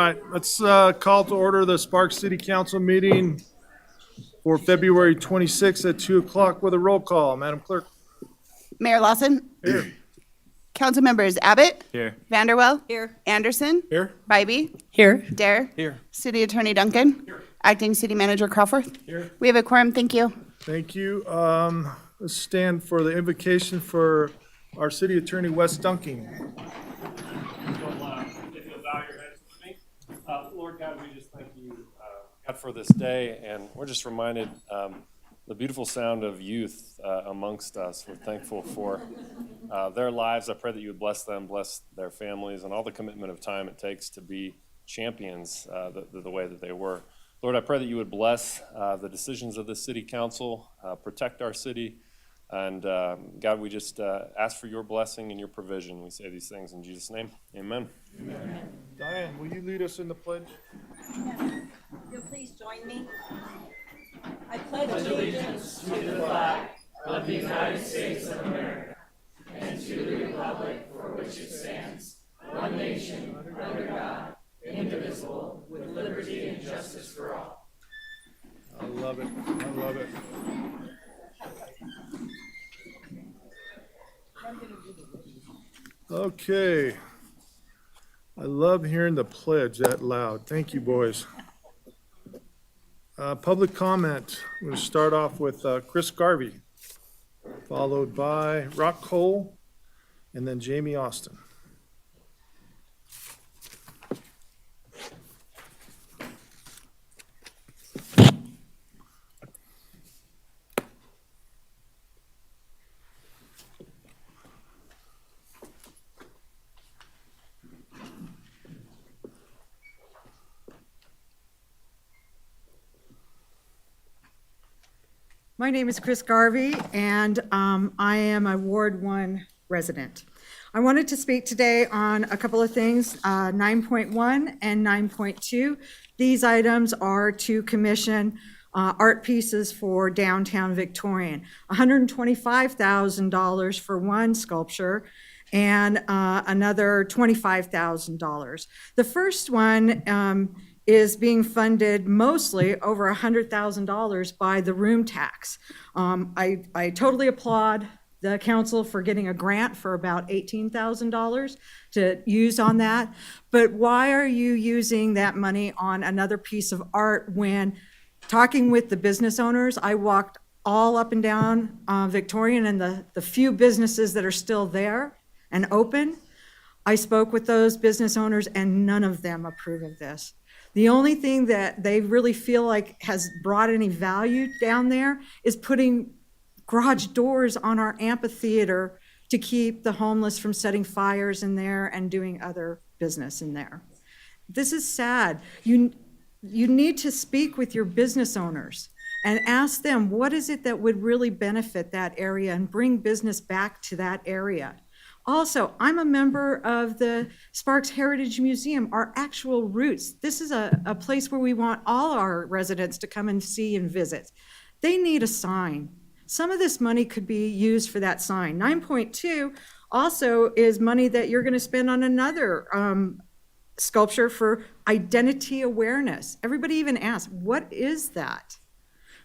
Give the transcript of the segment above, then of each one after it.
right, let's call to order the Sparks City Council meeting for February 26th at 2 o'clock with a roll call. Madam Clerk. Mayor Lawson. Here. Council members Abbott. Here. Vanderwell. Here. Anderson. Here. Bybee. Here. Dare. Here. City Attorney Duncan. Here. Acting City Manager Crawford. Here. We have a quorum. Thank you. Thank you. Let's stand for the invocation for our City Attorney, Wes Dunking. If you'll bow your heads with me. Lord God, we just thank you, God, for this day, and we're just reminded the beautiful sound of youth amongst us. We're thankful for their lives. I pray that you would bless them, bless their families, and all the commitment of time it takes to be champions the way that they were. Lord, I pray that you would bless the decisions of the city council, protect our city, and God, we just ask for your blessing and your provision. We say these things in Jesus' name. Amen. Amen. Diane, will you lead us in the pledge? You'll please join me. I pledge allegiance to the flag of the United States of America and to the republic for which it stands, one nation, under God, indivisible, with liberty and justice for all. I love it. I love it. Okay. I love hearing the pledge that loud. Thank you, boys. Public comment. We're going to start off with Chris Garvey, followed by Rock Cole, and then Jamie Austin. My name is Chris Garvey, and I am a Ward 1 resident. I wanted to speak today on a couple of things, 9.1 and 9.2. These items are to commission art pieces for downtown Victorian. $125,000 for one sculpture and another $25,000. The first one is being funded mostly over $100,000 by the room tax. I totally applaud the council for getting a grant for about $18,000 to use on that. But why are you using that money on another piece of art when, talking with the business owners, I walked all up and down Victorian and the few businesses that are still there and open, I spoke with those business owners and none of them approve of this. The only thing that they really feel like has brought any value down there is putting garage doors on our amphitheater to keep the homeless from setting fires in there and doing other business in there. This is sad. You need to speak with your business owners and ask them what is it that would really benefit that area and bring business back to that area. Also, I'm a member of the Sparks Heritage Museum, our actual roots. This is a place where we want all our residents to come and see and visit. They need a sign. Some of this money could be used for that sign. 9.2 also is money that you're going to spend on another sculpture for identity awareness. Everybody even asks, what is that?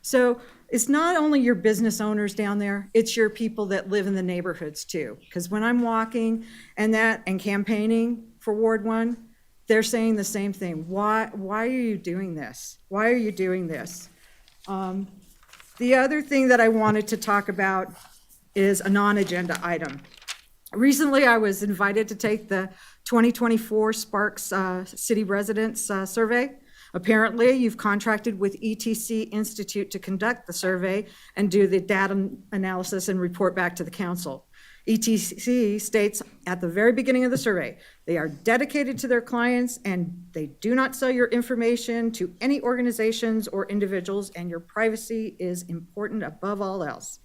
So it's not only your business owners down there, it's your people that live in the neighborhoods too. Because when I'm walking and campaigning for Ward 1, they're saying the same thing. Why are you doing this? Why are you doing this? The other thing that I wanted to talk about is a non-agenda item. Recently, I was invited to take the 2024 Sparks City Residents Survey. Apparently, you've contracted with ETC Institute to conduct the survey and do the data analysis and report back to the council. ETC states at the very beginning of the survey, they are dedicated to their clients and they do not sell your information to any organizations or individuals, and your privacy is important above all else.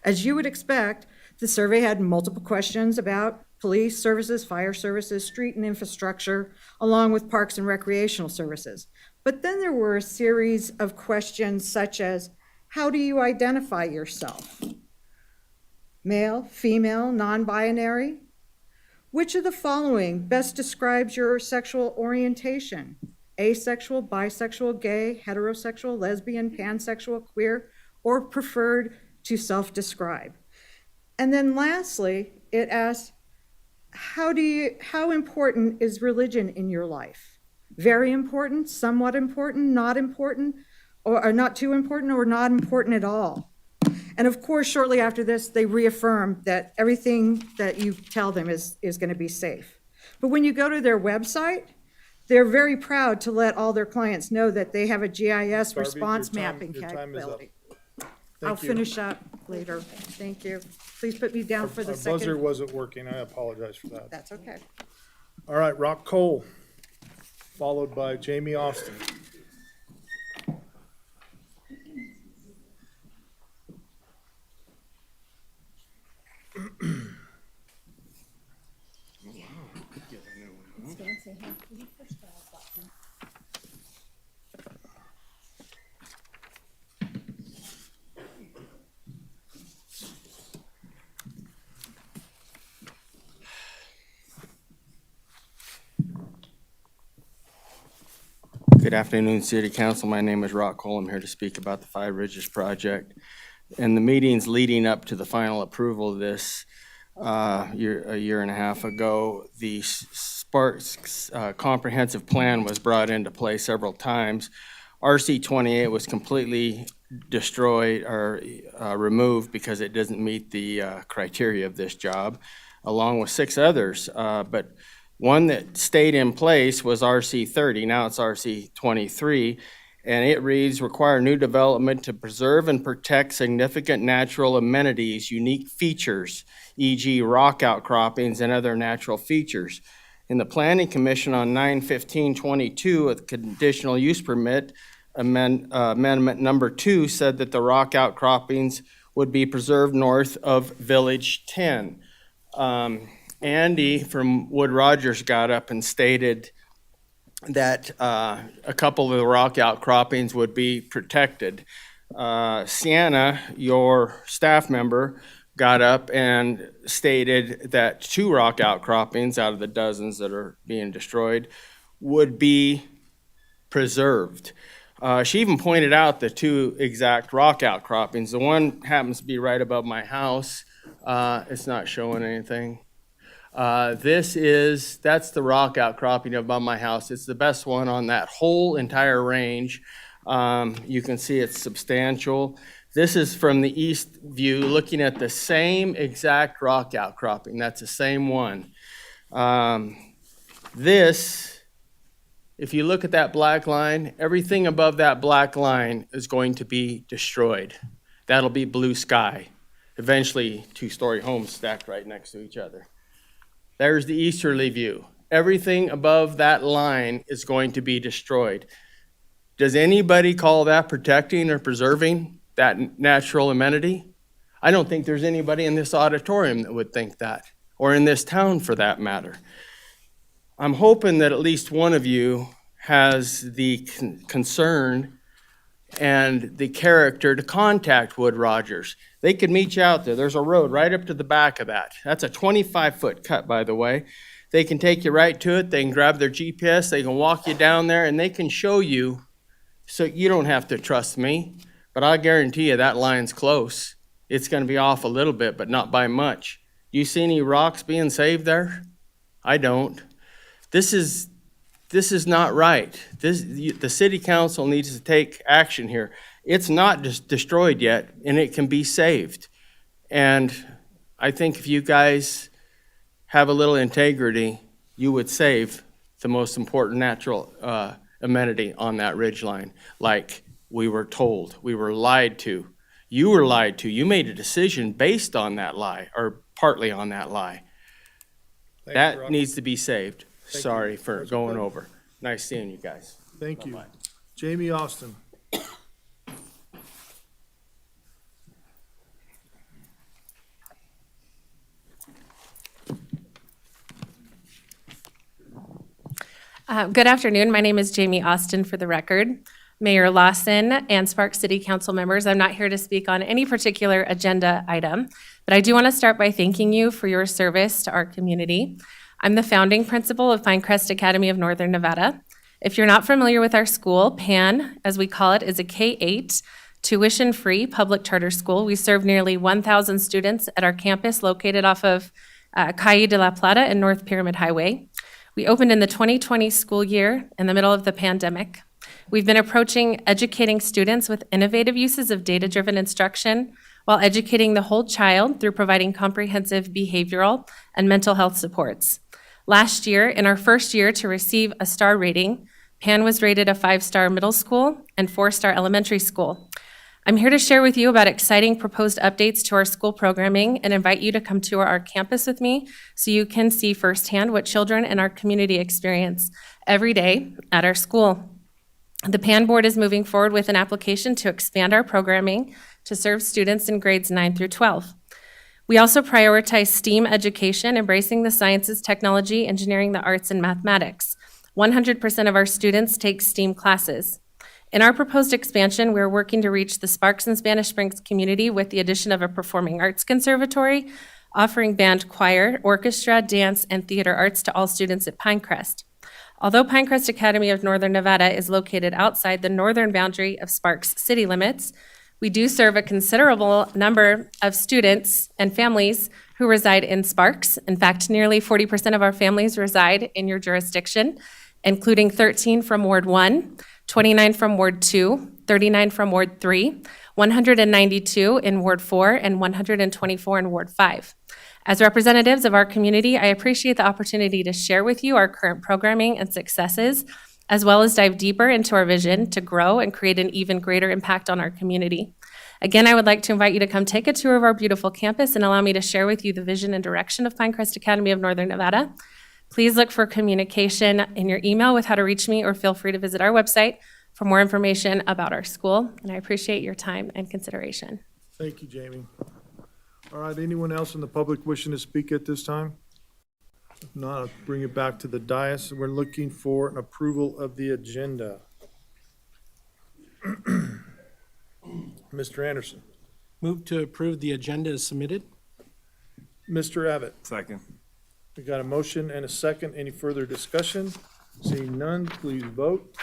As you would expect, the survey had multiple questions about police services, fire services, street and infrastructure, along with parks and recreational services. But then there were a series of questions such as, how do you identify yourself? Male, female, non-binary? Which of the following best describes your sexual orientation? Asexual, bisexual, gay, heterosexual, lesbian, pansexual, queer, or preferred to self-describe? And then lastly, it asks, how important is religion in your life? Very important, somewhat important, not important, or not too important, or not important at all? And of course, shortly after this, they reaffirm that everything that you tell them is going to be safe. But when you go to their website, they're very proud to let all their clients know that they have a GIS Garvey, response your time- mapping your time is up. capability. Thank I'll you. finish up later. Thank you. Please put me down for the Our buzzer second. wasn't working. I apologize for that. That's okay. All right, Rock Cole, followed by Jamie Austin. Good afternoon, City Council. My name is Rock Cole. I'm here to speak about the Five Ridges project. In the meetings leading up to the final approval of this a year and a half ago, the Sparks comprehensive plan was brought into play several times. RC 28 was completely destroyed or removed because it doesn't meet the criteria of this job, along with 6 others. But one that stayed in place was RC 30, now it's RC 23, and it reads, require new development to preserve and protect significant natural amenities, unique features, e.g. rock outcroppings and other natural features. In the Planning Commission on 9/15/22, a conditional use permit, amendment number 2 said that the rock outcroppings would be preserved north of Village 10. Andy from Wood Rogers got up and stated that a couple of the rock outcroppings would be protected. Sienna, your staff member, got up and stated that 2 rock outcroppings out of the dozens that are being destroyed would be preserved. She even pointed out the 2 exact rock outcroppings. The one happens to be right above my house. It's not showing anything. That's the rock outcropping above my house. It's the best one on that whole entire range. You can see it's substantial. This is from the east view, looking at the same exact rock outcropping. That's the same one. If you look at that black line, everything above that black line is going to be destroyed. That'll be blue sky. Eventually, 2-story homes stacked right next to each other. There's the easterly view. Everything above that line is going to be destroyed. Does anybody call that protecting or preserving that natural amenity? I don't think there's anybody in this auditorium that would think that, or in this town for that matter. I'm hoping that at least one of you has the concern and the character to contact Wood Rogers. They could meet you out there. There's a road right up to the back of that. That's a 25-foot cut, by the way. They can take you right to it. They can grab their GPS. They can walk you down there, and they can show you, so you don't have to trust me. But I guarantee you that line's close. It's going to be off a little bit, but not by much. Do you see any rocks being saved there? I don't. This is not right. The city council needs to take action here. It's not destroyed yet, and it can be saved. And I think if you guys have a little integrity, you would save the most important natural amenity on that ridgeline, like we were told. We were lied to. You were lied to. You made a decision based on that lie, or partly on that lie. Thanks, That Rock. needs to be saved. Thank Sorry you. for That's going okay. over. Nice seeing you guys. Thank you. Bye-bye. Jamie Austin. Good afternoon. My name is Jamie Austin, for the record. Mayor Lawson and Sparks City Council members, I'm not here to speak on any particular agenda item, but I do want to start by thanking you for your service to our community. I'm the founding principal of Pinecrest Academy of Northern Nevada. If you're not familiar with our school, PAN, as we call it, is a K-8 tuition-free public charter school. We serve nearly 1,000 students at our campus located off of Calle de la Plata and North Pyramid Highway. We opened in the 2020 school year in the middle of the pandemic. We've been approaching educating students with innovative uses of data-driven instruction while educating the whole child through providing comprehensive behavioral and mental health supports. Last year, in our first year to receive a star rating, PAN was rated a 5-star middle school and 4-star elementary school. I'm here to share with you about exciting proposed updates to our school programming and invite you to come tour our campus with me so you can see firsthand what children in our community experience every day at our school. The PAN board is moving forward with an application to expand our programming to serve students in grades 9 through 12. We also prioritize STEAM education, embracing the sciences, technology, engineering, the arts, and mathematics. 100% of our students take STEAM classes. In our proposed expansion, we're working to reach the Sparks and Spanish Springs community with the addition of a performing arts conservatory, offering band, choir, orchestra, dance, and theater arts to all students at Pinecrest. Although Pinecrest Academy of Northern Nevada is located outside the northern boundary of Sparks city limits, we do serve a considerable number of students and families who reside in Sparks. In fact, nearly 40% of our families reside in your jurisdiction, including 13 from Ward 1, 29 from Ward 2, 39 from Ward 3, 192 in Ward 4, and 124 in Ward 5. As representatives of our community, I appreciate the opportunity to share with you our current programming and successes, as well as dive deeper into our vision to grow and create an even greater impact on our community. Again, I would like to invite you to come take a tour of our beautiful campus and allow me to share with you the vision and direction of Pinecrest Academy of Northern Nevada. Please look for communication in your email with how to reach me, or feel free to visit our website for more information about our school. And I appreciate your time and consideration. Thank you, Jamie. All right, anyone else in the public wishing to speak at this time? If not, I'll bring it back to the dais. We're looking for an approval of the agenda. Mr. Anderson. Move to approve the agenda as submitted. Mr. Abbott. Second. We got a motion and a second. Any further discussion? Seeing none, please vote.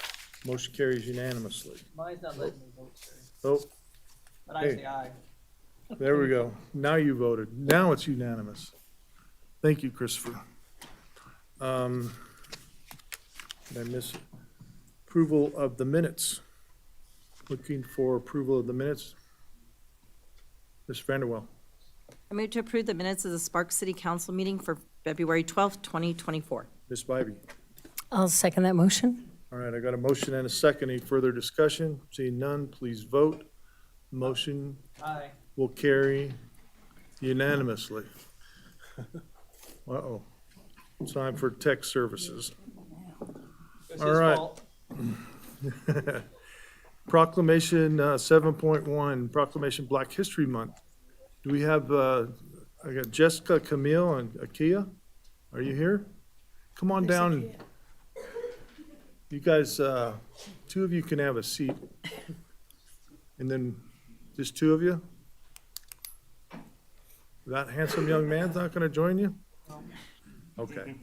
Motion carries unanimously. Mine's not letting me vote, sir, Oh, but I Hey. say aye. there we go. Now you voted. Now it's unanimous. Thank you, Christopher. Did I miss it? Approval of the minutes. Looking for approval of the minutes. Ms. Vanderwell. I move to approve the minutes of the Sparks City Council meeting for February 12th, 2024. Ms. Bybee. I'll second that motion. All right, I got a motion and a second. Any further discussion? Seeing none, please vote. Motion Aye. will carry unanimously. Uh-oh. Time for tech services. It's All his right. fault. Proclamation 7.1, Proclamation Black History Month. Do we have, I got Jessica, Camille, and Akia? Are you here? Come on down. You guys, two of you can have a seat. And then just two of you? That handsome young man's not going to join you? Okay.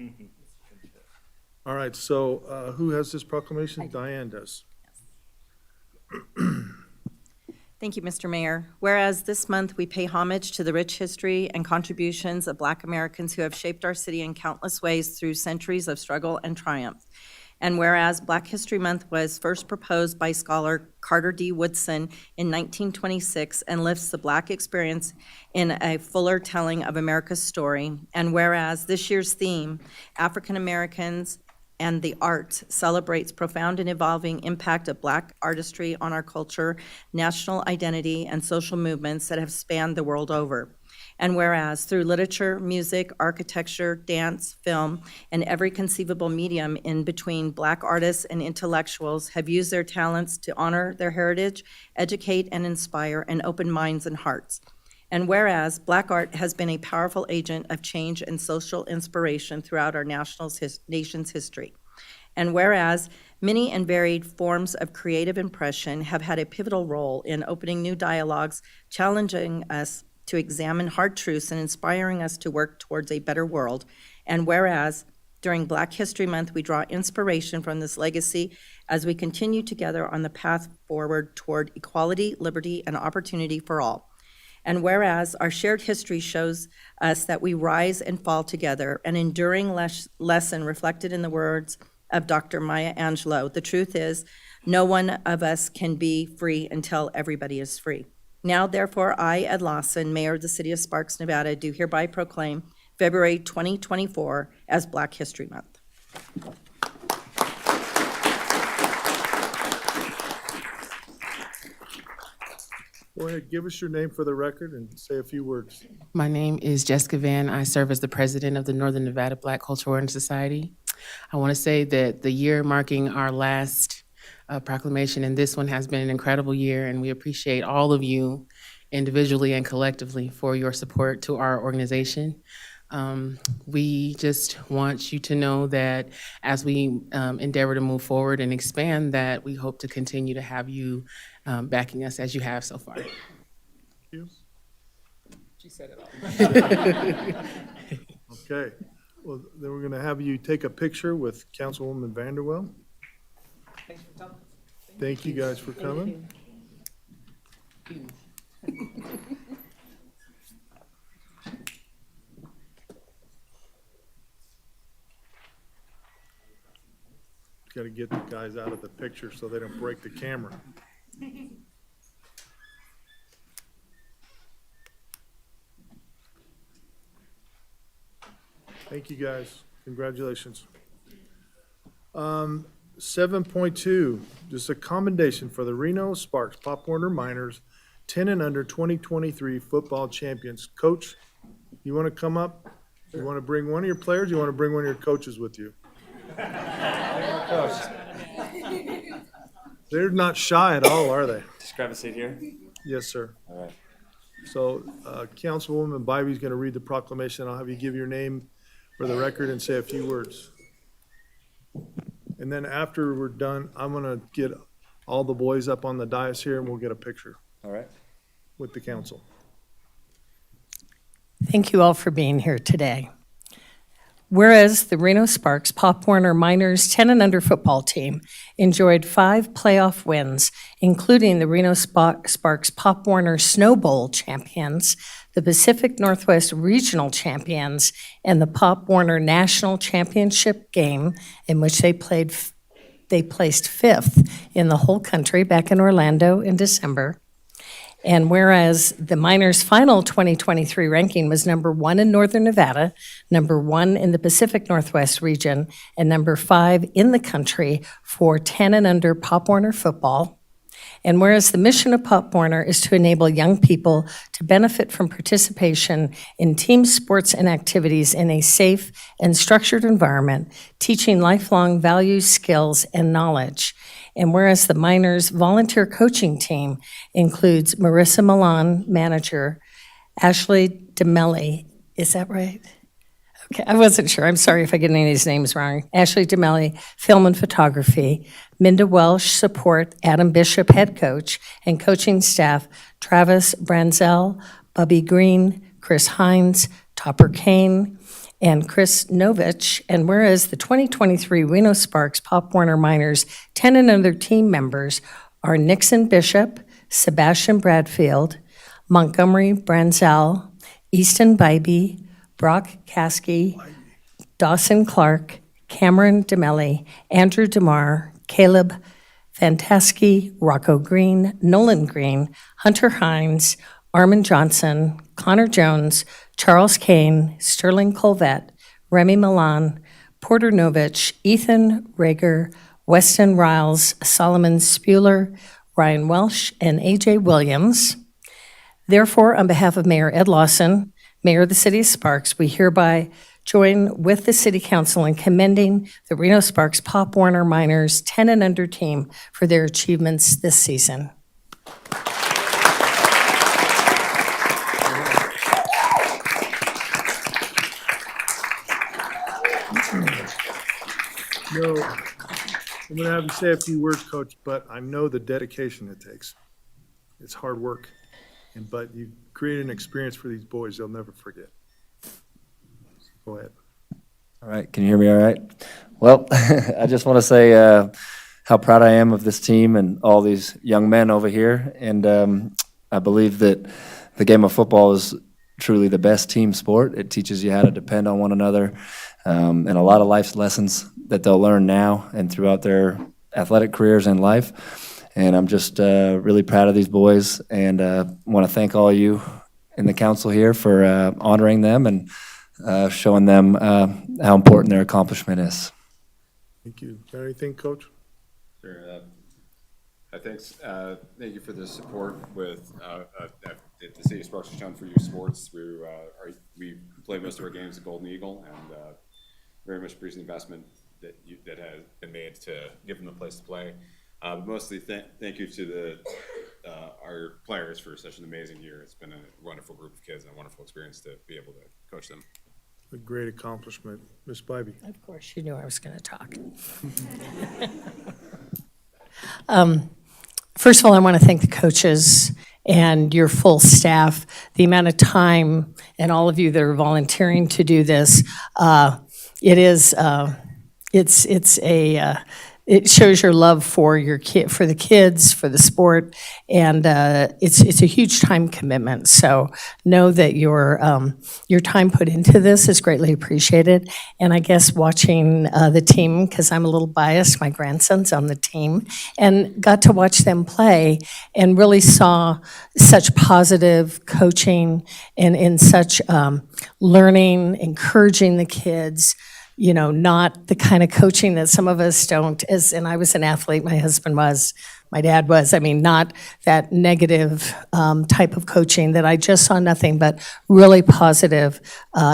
All right, so who has this proclamation? Diane does. Thank you, Mr. Mayor. Whereas this month we pay homage to the rich history and contributions of Black Americans who have shaped our city in countless ways through centuries of struggle and triumph. And whereas Black History Month was first proposed by scholar Carter D. Woodson in 1926 and lifts the Black experience in a fuller telling of America's story. And whereas this year's theme, African Americans and the Arts, celebrates profound and evolving impact of Black artistry on our culture, national identity, and social movements that have spanned the world over. And whereas through literature, music, architecture, dance, film, and every conceivable medium in between, Black artists and intellectuals have used their talents to honor their heritage, educate and inspire, and open minds and hearts. And whereas Black art has been a powerful agent of change and social inspiration throughout our nation's history. And whereas many and varied forms of creative impression have had a pivotal role in opening new dialogues, challenging us to examine hard truths and inspiring us to work towards a better world. And whereas during Black History Month, we draw inspiration from this legacy as we continue together on the path forward toward equality, liberty, and opportunity for all. And whereas our shared history shows us that we rise and fall together, an enduring lesson reflected in the words of Dr. Maya Angelou, the truth is, no one of us can be free until everybody is free. Now, therefore, I, Ed Lawson, Mayor of the City of Sparks, Nevada, do hereby proclaim February 2024 as Black History Month. Go ahead, give us your name for the record and say a few words. My name is Jessica Van. I serve as the president of the Northern Nevada Black Cultural Awareness Society. I want to say that the year marking our last proclamation and this one has been an incredible year, and we appreciate all of you individually and collectively for your support to our organization. We just want you to know that as we endeavor to move forward and expand, that we hope to continue to have you backing us as you have so far. You? She said it all. Okay, well, then we're gonna have you take a picture with Councilwoman Vanderwell. Thanks for coming. Thank you guys for coming. Got to get the guys out of the picture so they don't break the camera. Thank you, guys. Congratulations. 7.2, just a commendation for the Reno Sparks Pop Warner Miners 10 and under 2023 football champions. Coach, you want to come up? You want to bring one of your players? You want to bring one of your coaches with you? They're not shy at all, are they? Just grab a seat here. Yes, sir. All right. So Councilwoman Bybee going to read the proclamation. I'll have you give your name for the record and say a few words. And then after we're done, I'm going to get all the boys up on the dais here and we'll get a picture All right. with the council. Thank you all for being here today. Whereas the Reno Sparks Pop Warner Miners 10 and under football team enjoyed 5 playoff wins, including the Reno Sparks Pop Warner Snow Bowl champions, the Pacific Northwest Regional champions, and the Pop Warner National Championship game, in which they placed 5th in the whole country back in Orlando in December. And whereas the Miners' final 2023 ranking was number 1 in Northern Nevada, number 1 in the Pacific Northwest region, and number 5 in the country for 10 and under Pop Warner football. And whereas the mission of Pop Warner is to enable young people to benefit from participation in team sports and activities in a safe and structured environment, teaching lifelong values, skills, and knowledge. And whereas the Miners' volunteer coaching team includes Marissa Milan, manager, Ashley DeMelli, is that right? Okay, I wasn't sure. I'm sorry if I get any of these names wrong. Ashley DeMelli, film and photography, Minda Welsh, support, Adam Bishop, head coach, and coaching staff, Travis Branzel, Bubby Green, Chris Hines, Topper Kane, and Chris Novich. And whereas the 2023 Reno Sparks Pop Warner Miners 10 and under team members are Nixon Bishop, Sebastian Bradfield, Montgomery Branzel, Easton Bybee, Brock Caskey, Dawson Clark, Cameron DeMelli, Andrew DeMar, Caleb Fantasky, Rocco Green, Nolan Green, Hunter Hines, Armin Johnson, Connor Jones, Charles Kane, Sterling Colvette, Remy Milan, Porter Novich, Ethan Rager, Weston Riles, Solomon Spuler, Ryan Welsh, and AJ Williams. Therefore, on behalf of Mayor Ed Lawson, Mayor of the City of Sparks, we hereby join with the City Council in commending the Reno Sparks Pop Warner Miners 10 and under team for their achievements this season. No, I'm going to have you say a few words, Coach, but I know the dedication it takes. It's hard work, but you create an experience for these boys they'll never forget. Go ahead. All right, can you hear me all right? Well, I just want to say how proud I am of this team and all these young men over here. And I believe that the game of football is truly the best team sport. It teaches you how to depend on one another and a lot of life's lessons that they'll learn now and throughout their athletic careers and life. And I'm just really proud of these boys and want to thank all of you in the council here for honoring them and showing them how important their accomplishment is. Thank you. Got anything, Coach? Sure. Thank you for the support with that the city of Sparks has shown for youth sports. We play most of our games at Golden Eagle, and very much appreciate the investment that has been made to give them a place to play. Mostly thank you to our players for such an amazing year. It's been a wonderful group of kids and a wonderful experience to be able to coach them. A great accomplishment. Ms. Bybee. Of course, you knew I was going to talk. First of all, I want to thank the coaches and your full staff, the amount of time and all of you that are volunteering to do this. It shows your love for for the kids, for the sport, and it's a huge time commitment. So know that your time put into this is greatly appreciated. And I guess watching the team, because I'm a little biased, my grandson's on the team, and got to watch them play and really saw such positive coaching and in such learning, encouraging the kids. You know, not the kind of coaching that some of us don't, and I was an athlete, my husband was, my dad was, I mean, not that negative type of coaching that I just saw nothing but really positive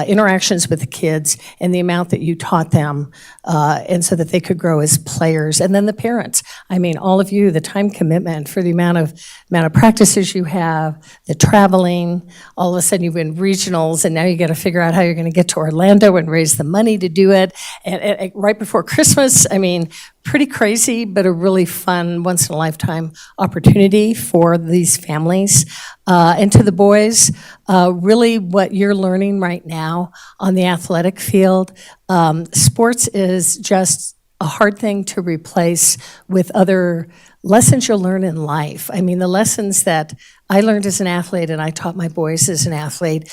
interactions with the kids and the amount that you taught them and so that they could grow as players. And then the parents, I mean, all of you, the time commitment for the amount of practices you have, the traveling, all of a sudden you win regionals and now you got to figure out how you're going to get to Orlando and raise the money to do it. And right before Christmas, I mean, pretty crazy, but a really fun, once-in-a-lifetime opportunity for these families. And to the boys, really what you're learning right now on the athletic field, sports is just a hard thing to replace with other lessons you'll learn in life. I mean, the lessons that I learned as an athlete and I taught my boys as an athlete,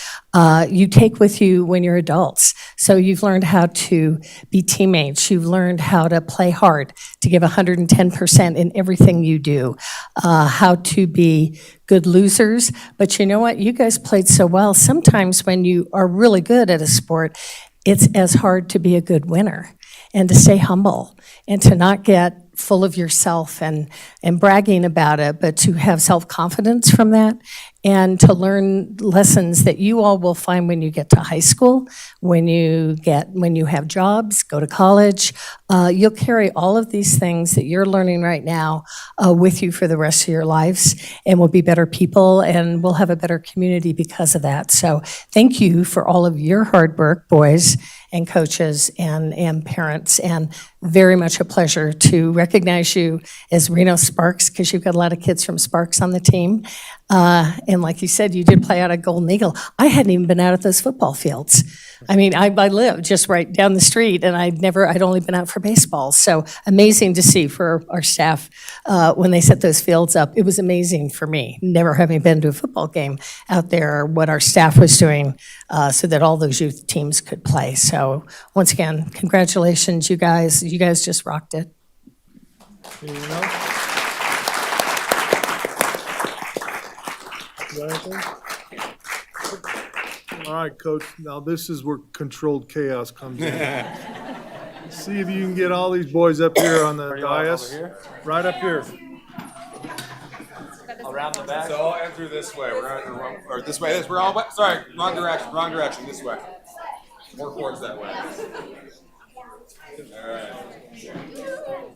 you take with you when you're adults. So you've learned how to be teammates. You've learned how to play hard, to give 110% in everything you do, how to be good losers. But you know what? You guys played so well. Sometimes when you are really good at a sport, it's as hard to be a good winner and to stay humble and to not get full of yourself and bragging about it, but to have self-confidence from that and to learn lessons that you all will find when you get to high school, when you have jobs, go to college. You'll carry all of these things that you're learning right now with you for the rest of your lives, and we'll be better people and we'll have a better community because of that. So thank you for all of your hard work, boys and coaches and parents, and very much a pleasure to recognize you as Reno Sparks, because you've got a lot of kids from Sparks on the team. And like you said, you did play out at Golden Eagle. I hadn't even been out at those football fields. I mean, I lived just right down the street, and I'd only been out for baseball. So amazing to see for our staff when they set those fields up. It was amazing for me, never having been to a football game out there, what our staff was doing so that all those youth teams could play. So once again, congratulations, you guys. You guys just rocked it. Anyone else? Got anything? All right, Coach, now this is where controlled chaos comes in. See if you can get all these boys up here on the dais. Right up here. Around the back. So I'll enter this way. Or this way. We're all, sorry, wrong direction, this way. More towards that way. All right. Thank you all.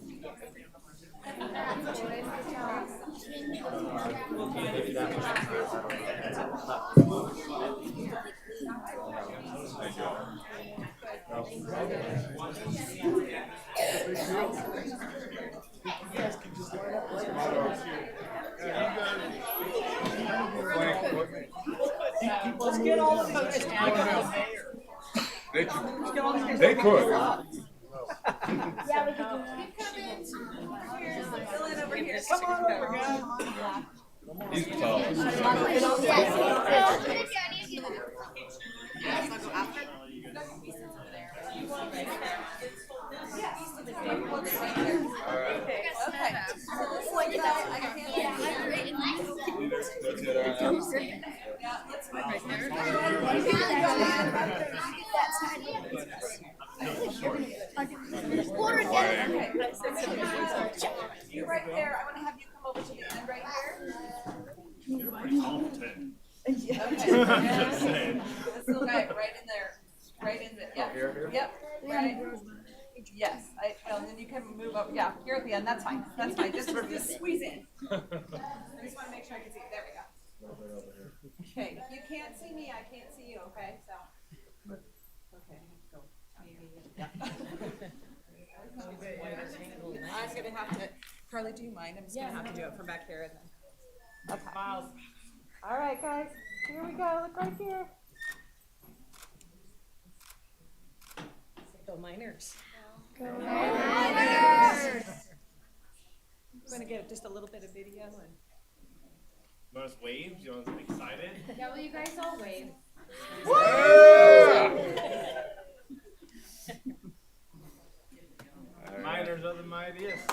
Let's get all the coaches down to the mayor. Thank you. Let's get all They could. Come on over, guys. He's the tallest. You right there, I wanna have you come over to the end right here. This little guy right in there, right in the, yeah, yep, right. Yes, and then you can move up, yeah, here at the end, that's fine, just squeeze in. I just wanna make sure I can see it, there we go. Okay, if you can't see me, I can't see you, okay, so. Okay, go. Yeah. I'm gonna have to, Carly, do you mind? I'm just gonna have to do it from back here and then. Okay. All right, guys, here we go, look right here. Go Miners. I'm gonna get just a little bit of video and. You want us wave? You want us excited? Yeah, will you guys all wave? Miners are the mightiest.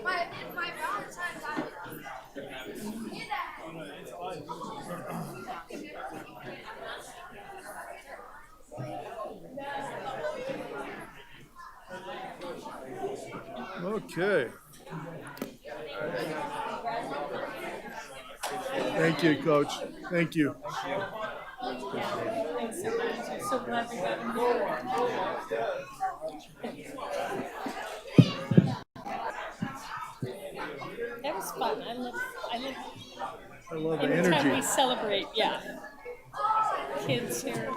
My Valentine's Okay. Thank you, Coach. Thank you. So glad we got him. That was fun. I love the anytime energy. we celebrate, yeah. Kids here.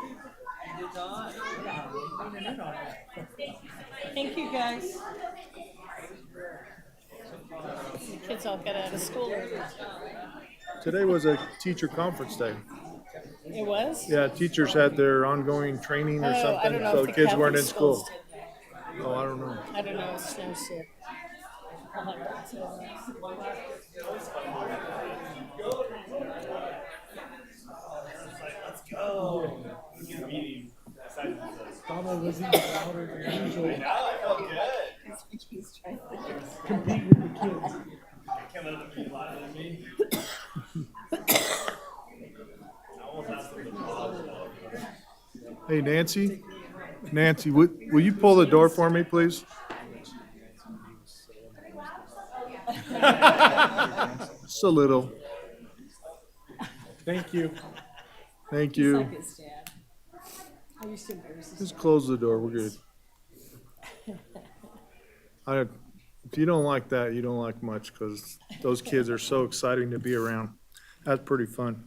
Thank you, guys. The kids all got out of school early. Today was a teacher conference day. It was? Yeah, teachers had their ongoing training or Oh, I something, don't know so if the kids weren't in Catholic school. schools did. Oh, I don't know. I don't know, Snow's here. I'll have to Donald was even louder than usual. I felt good. Compete with the kids. Can't let them be louder than me. I almost asked them to pause. Hey, Nancy? Nancy, will you pull the door for me, please? Just a little. Thank you. Thank you. like his dad. I used to embarrass his Just close the door, we're good. If you don't like that, you don't like much, because those kids are so exciting to be around. That's pretty fun.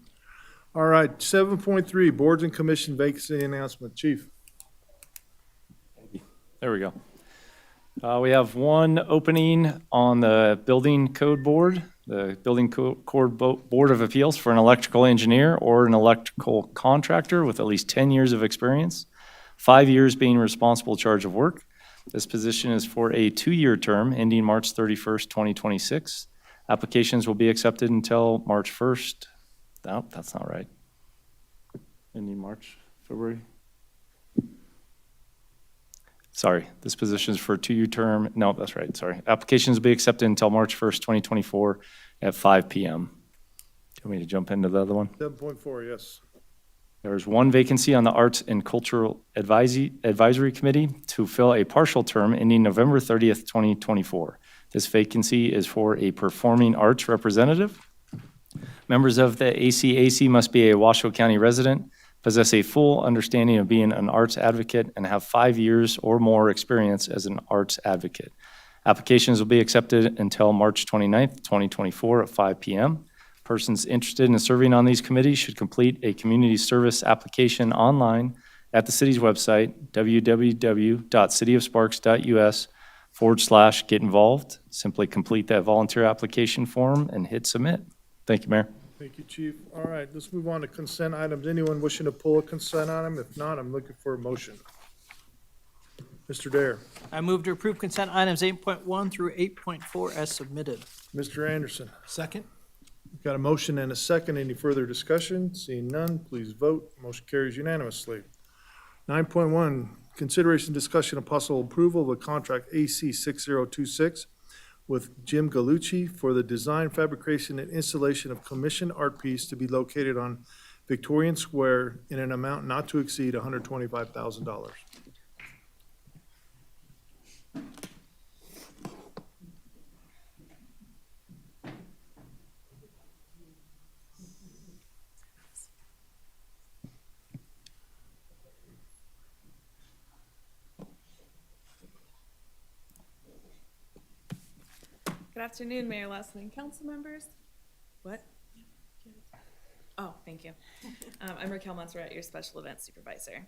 All right, 7.3, Boards and Commission Vacancy Announcement. Chief? There we go. We have one opening on the Building Code Board, the Building Code Board of Appeals for an electrical engineer or an electrical contractor with at least 10 years of experience, 5 years being responsible charge of work. This position is for a 2-year term ending March 31st, 2026. Applications will be accepted until March 1st. No, that's not right. Ending March, February. Sorry, this position is for a 2-year term. No, that's right, sorry. Applications will be accepted until March 1st, 2024 at 5 p.m. Do you want me to jump into the other one? 7.4, yes. There's one vacancy on the Arts and Cultural Advisory Committee to fill a partial term ending November 30th, 2024. This vacancy is for a performing arts representative. Members of the ACAC must be a Washoe County resident, possess a full understanding of being an arts advocate, and have 5 years or more experience as an arts advocate. Applications will be accepted until March 29th, 2024 at 5 p.m. Persons interested in serving on these committees should complete a community service application online at the city's website, www.cityofsparks.us/get involved. Simply complete that volunteer application form and hit submit. Thank you, Mayor. Thank you, Chief. All right, let's move on to consent items. Anyone wishing to pull a consent item? If not, I'm looking for a motion. Mr. Dare. I move to approve consent items 8.1 through 8.4 as submitted. Mr. Anderson. Second? Got a motion and a second. Any further discussion? Seeing none, please vote. Motion carries unanimously. 9.1, consideration, discussion, and possible approval of a contract AC 6026 with Jim Galucci for the design, fabrication, and installation of commissioned art piece to be located on Victorian Square in an amount not to exceed $125,000. Good afternoon, Mayor Lawson and council members. What? Oh, thank you. I'm Raquel Montserrat, your special events supervisor.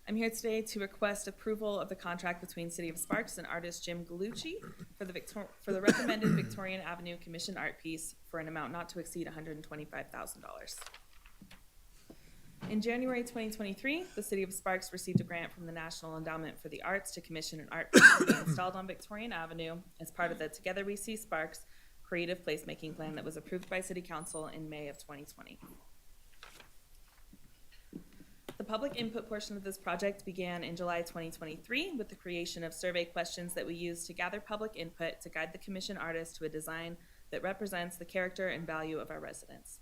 I'm here today to request approval of the contract between City of Sparks and artist Jim Galucci for the recommended Victorian Avenue commissioned art piece for an amount not to exceed $125,000. In January 2023, the City of Sparks received a grant from the National Endowment for the Arts to commission an art piece to be installed on Victorian Avenue as part of the Together We See Sparks creative placemaking plan that was approved by City Council in May of 2020. The public input portion of this project began in July 2023 with the creation of survey questions that we used to gather public input to guide the commission artist to a design that represents the character and value of our residents.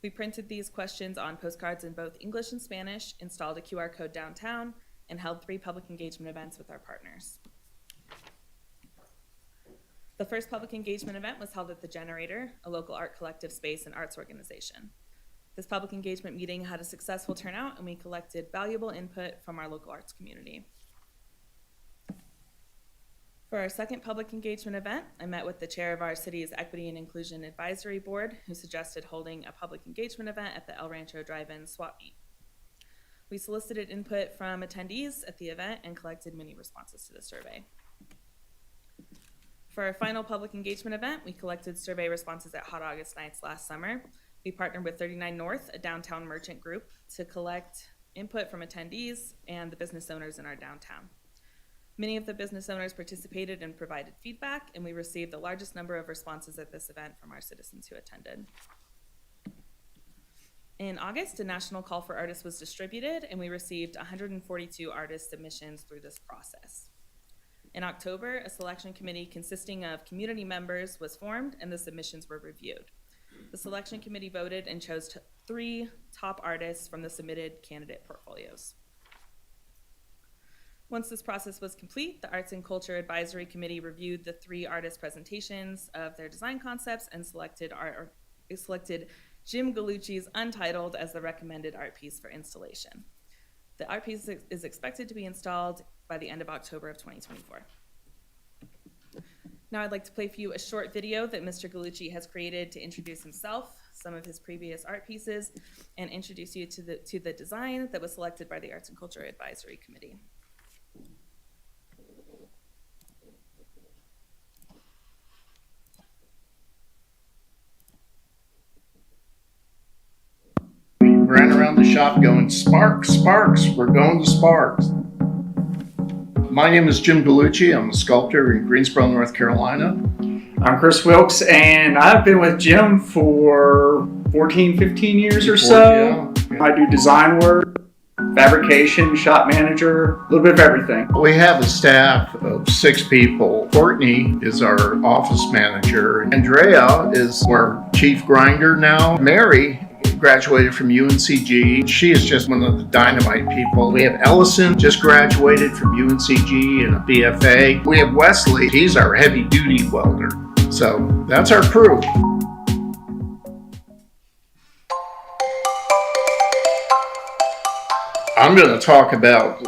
We printed these questions on postcards in both English and Spanish, installed a QR code downtown, and held 3 public engagement events with our partners. The first public engagement event was held at The Generator, a local art collective space and arts organization. This public engagement meeting had a successful turnout, and we collected valuable input from our local arts community. For our second public engagement event, I met with the chair of our city's Equity and Inclusion Advisory Board, who suggested holding a public engagement event at the El Rancho Drive-In swap meet. We solicited input from attendees at the event and collected many responses to the survey. For our final public engagement event, we collected survey responses at Hot August Nights last summer. We partnered with 39 North, a downtown merchant group, to collect input from attendees and the business owners in our downtown. Many of the business owners participated and provided feedback, and we received the largest number of responses at this event from our citizens who attended. In August, a national call for artists was distributed, and we received 142 artist submissions through this process. In October, a selection committee consisting of community members was formed, and the submissions were reviewed. The selection committee voted and chose 3 top artists from the submitted candidate portfolios. Once this process was complete, the Arts and Culture Advisory Committee reviewed the 3 artist presentations of their design concepts and selected Jim Galucci's Untitled as the recommended art piece for installation. The art piece is expected to be installed by the end of October of 2024. Now I'd like to play for you a short video that Mr. Galucci has created to introduce himself, some of his previous art pieces, and introduce you to the design that was selected by the Arts and Culture Advisory Committee. Ran around the shop going, Sparks, Sparks, we're going to Sparks. My name is Jim Galucci. I'm a sculptor in Greensboro, North Carolina. I'm Chris Wilkes, and I've been with Jim for 14, 15 years or so. Yeah. I do design work, fabrication, shop manager, a little bit of everything. We have a staff of 6 people. Courtney is our office manager. Andrea is our chief grinder now. Mary graduated from UNCG. She is just one of the dynamite people. We have Ellison, just graduated from UNCG and a BFA. We have Wesley, he's our heavy duty welder. So that's our crew. I'm going to talk about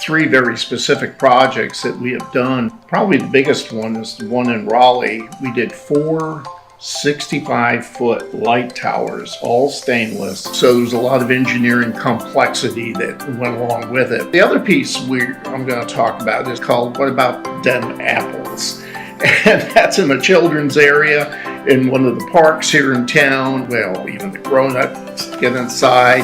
3 very specific projects that we have done. Probably the biggest one is the one in Raleigh. We did 4 65-foot light towers, all stainless. So there's a lot of engineering complexity that went along with it. The other piece I'm going to talk about is called What About Them Apples? And that's in a children's area in one of the parks here in town. Well, even the grown-ups get inside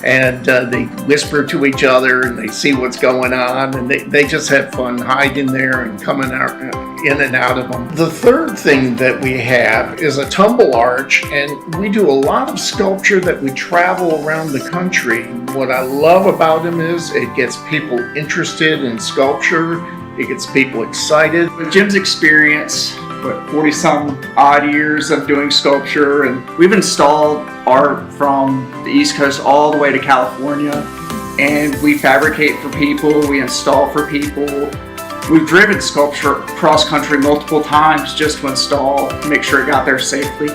and they whisper to each other and they see what's going on, and they just have fun hiding there and coming out in and out of them. The third thing that we have is a tumble arch, and we do a lot of sculpture that we travel around the country. What I love about them is it gets people interested in sculpture. It gets people excited. With Jim's experience, 40-some odd years of doing sculpture, and we've installed art from the East Coast all the way to California, and we fabricate for people, we install for people. We've driven sculpture cross country multiple times just to install, to make sure it got there safely.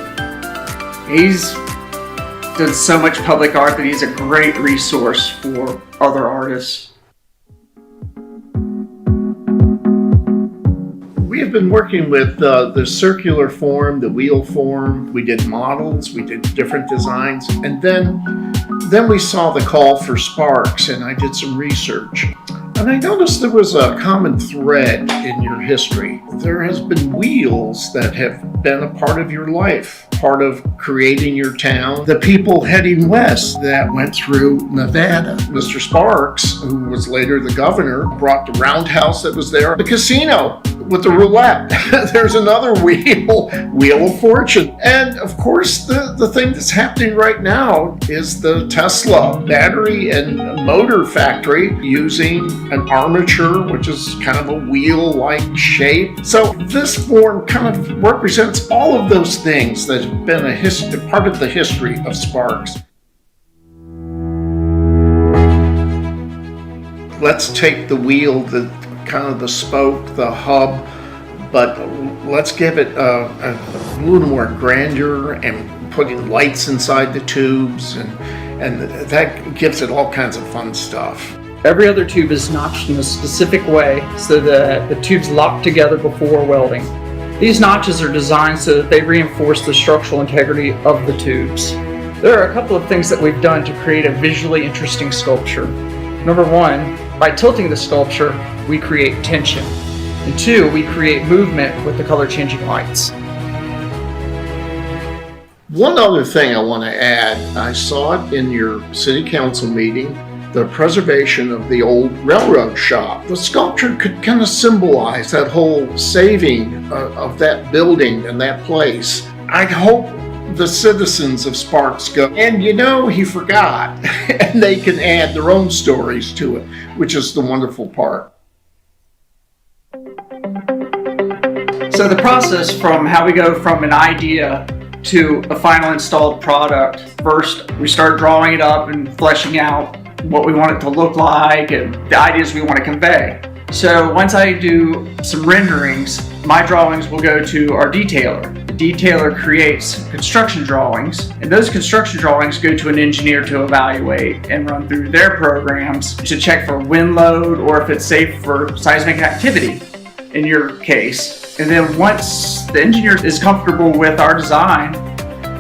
He's done so much public art that he's a great resource for other artists. We have been working with the circular form, the wheel form. We did models, we did different designs, and then we saw the call for sparks, and I did some research. And I noticed there was a common thread in your history. There has been wheels that have been a part of your life, part of creating your town. The people heading west that went through Nevada. Mr. Sparks, who was later the governor, brought the roundhouse that was there, the casino with the roulette. There's another wheel of fortune. And of course, the thing that's happening right now is the Tesla battery and motor factory using an armature, which is kind of a wheel-like shape. So this form kind of represents all of those things that have been a part of the history of Sparks. Let's take the wheel, the kind of the spoke, the hub, but let's give it a little more grandeur and putting lights inside the tubes, and that gives it all kinds of fun stuff. Every other tube is notched in a specific way so that the tubes lock together before welding. These notches are designed so that they reinforce the structural integrity of the tubes. There are a couple of things that we've done to create a visually interesting sculpture. Number one, by tilting the sculpture, we create tension. And two, we create movement with the color-changing lights. One other thing I want to add, I saw it in your city council meeting, the preservation of the old railroad shop. The sculpture could kind of symbolize that whole saving of that building and that place. I hope the citizens of Sparks go, and he forgot, and they can add their own stories to it, which is the wonderful part. So the process from how we go from an idea to a final installed product, first we start drawing it up and fleshing out what we want it to look like and the ideas we want to convey. So once I do some renderings, my drawings will go to our detailer. The detailer creates construction drawings, and those construction drawings go to an engineer to evaluate and run through their programs to check for wind load or if it's safe for seismic activity in your case. And then once the engineer is comfortable with our design,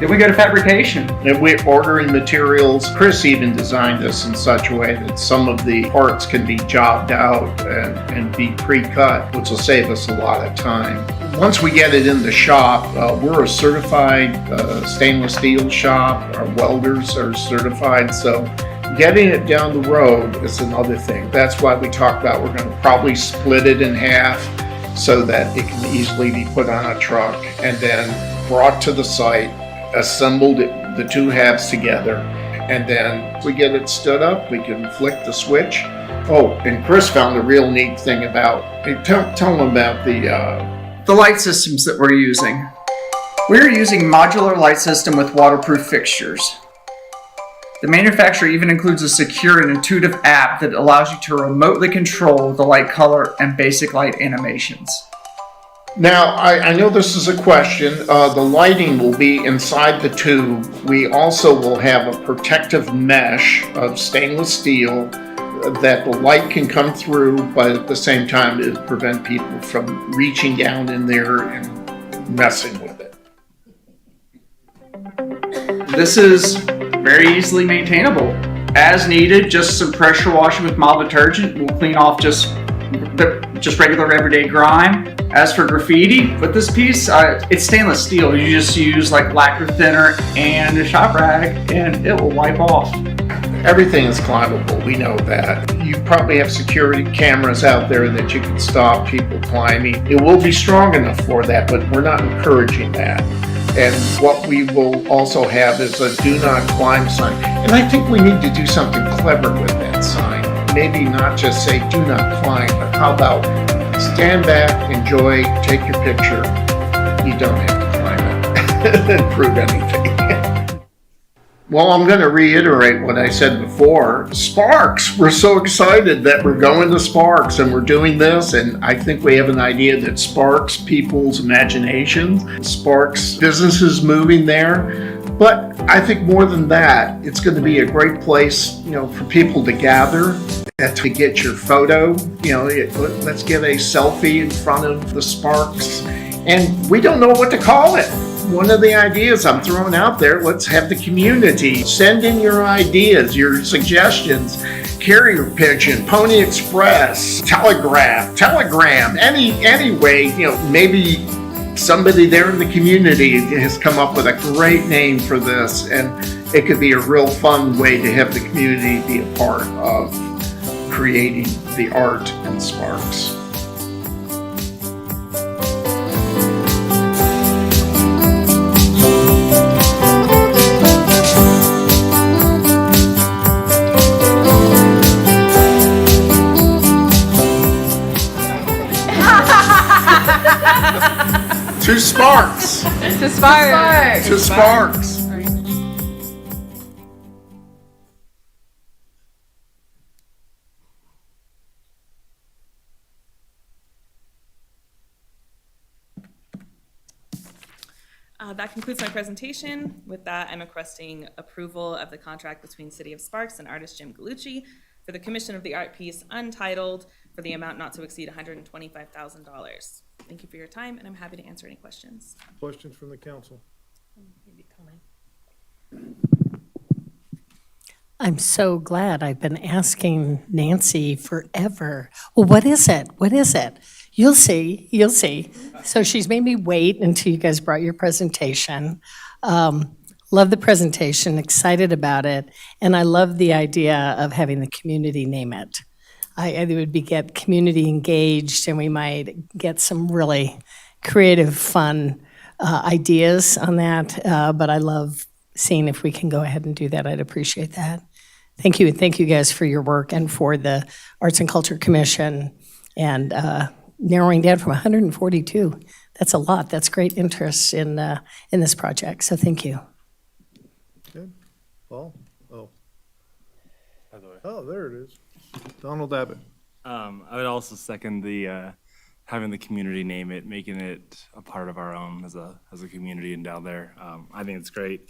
then we go to fabrication. And we're ordering materials. Chris even designed this in such a way that some of the parts can be jobbed out and be pre-cut, which will save us a lot of time. Once we get it in the shop, we're a certified stainless steel shop. Our welders are certified, so getting it down the road is another thing. That's why we talked about we're going to probably split it in half so that it can easily be put on a truck and then brought to the site, assembled the two halves together, and then we get it stood up, we can flick the switch. Oh, and Chris found a real neat thing about, tell them about the light systems that we're using. We're using modular light system with waterproof fixtures. The manufacturer even includes a secure and intuitive app that allows you to remotely control the light color and basic light animations. Now, I know this is a question. The lighting will be inside the tube. We also will have a protective mesh of stainless steel that the light can come through, but at the same time it prevent people from reaching down in there and messing with it. This is very easily maintainable. As needed, just some pressure washing with mild detergent will clean off just regular everyday grime. As for graffiti, with this piece, it's stainless steel. You just use like lacquer thinner and a shop rag and it will wipe off. Everything is climbable, we know that. You probably have security cameras out there that you can stop people climbing. It will be strong enough for that, but we're not encouraging that. And what we will also have is a do not climb sign. And I think we need to do something clever with that sign. Maybe not just say do not climb, but how about stand back, enjoy, take your picture. You don't have to climb it and prove anything. Well, I'm going to reiterate what I said before. Sparks, we're so excited that we're going to Sparks and we're doing this, and I think we have an idea that sparks people's imaginations, sparks businesses moving there. But I think more than that, it's going to be a great place, for people to gather, to get your photo. Let's get a selfie in front of the Sparks, and we don't know what to call it. One of the ideas I'm throwing out there, let's have the community send in your ideas, your suggestions, carrier pigeon, Pony Express, telegram, any way, maybe somebody there in the community has come up with a great name for this, and it could be a real fun way to have the community be a part of creating the art in Sparks. To Sparks. To Sparks. To Sparks. That concludes my presentation. With that, I'm requesting approval of the contract between City of Sparks and artist Jim Gallucci for the commission of the art piece Untitled for the amount not to exceed $125,000. Thank you for your time, and I'm happy to answer any questions. Questions from the council? I'm so glad. I've been asking Nancy forever. Well, what is it? What is it? You'll see. You'll see. So she's made me wait until you guys brought your presentation. Love the presentation, excited about it, and I love the idea of having the community name it. It would get community engaged, and we might get some really creative, fun ideas on that. But I love seeing if we can go ahead and do that. I'd appreciate that. Thank you, and thank you guys for your work and for the Arts and Culture Commission and narrowing down from 142. That's a lot. That's great interest in this project. So thank you. Good. Paul? Oh, there it is. Donald Abbott. I would also second the having the community name it, making it a part of our own as a community and down there. I think it's great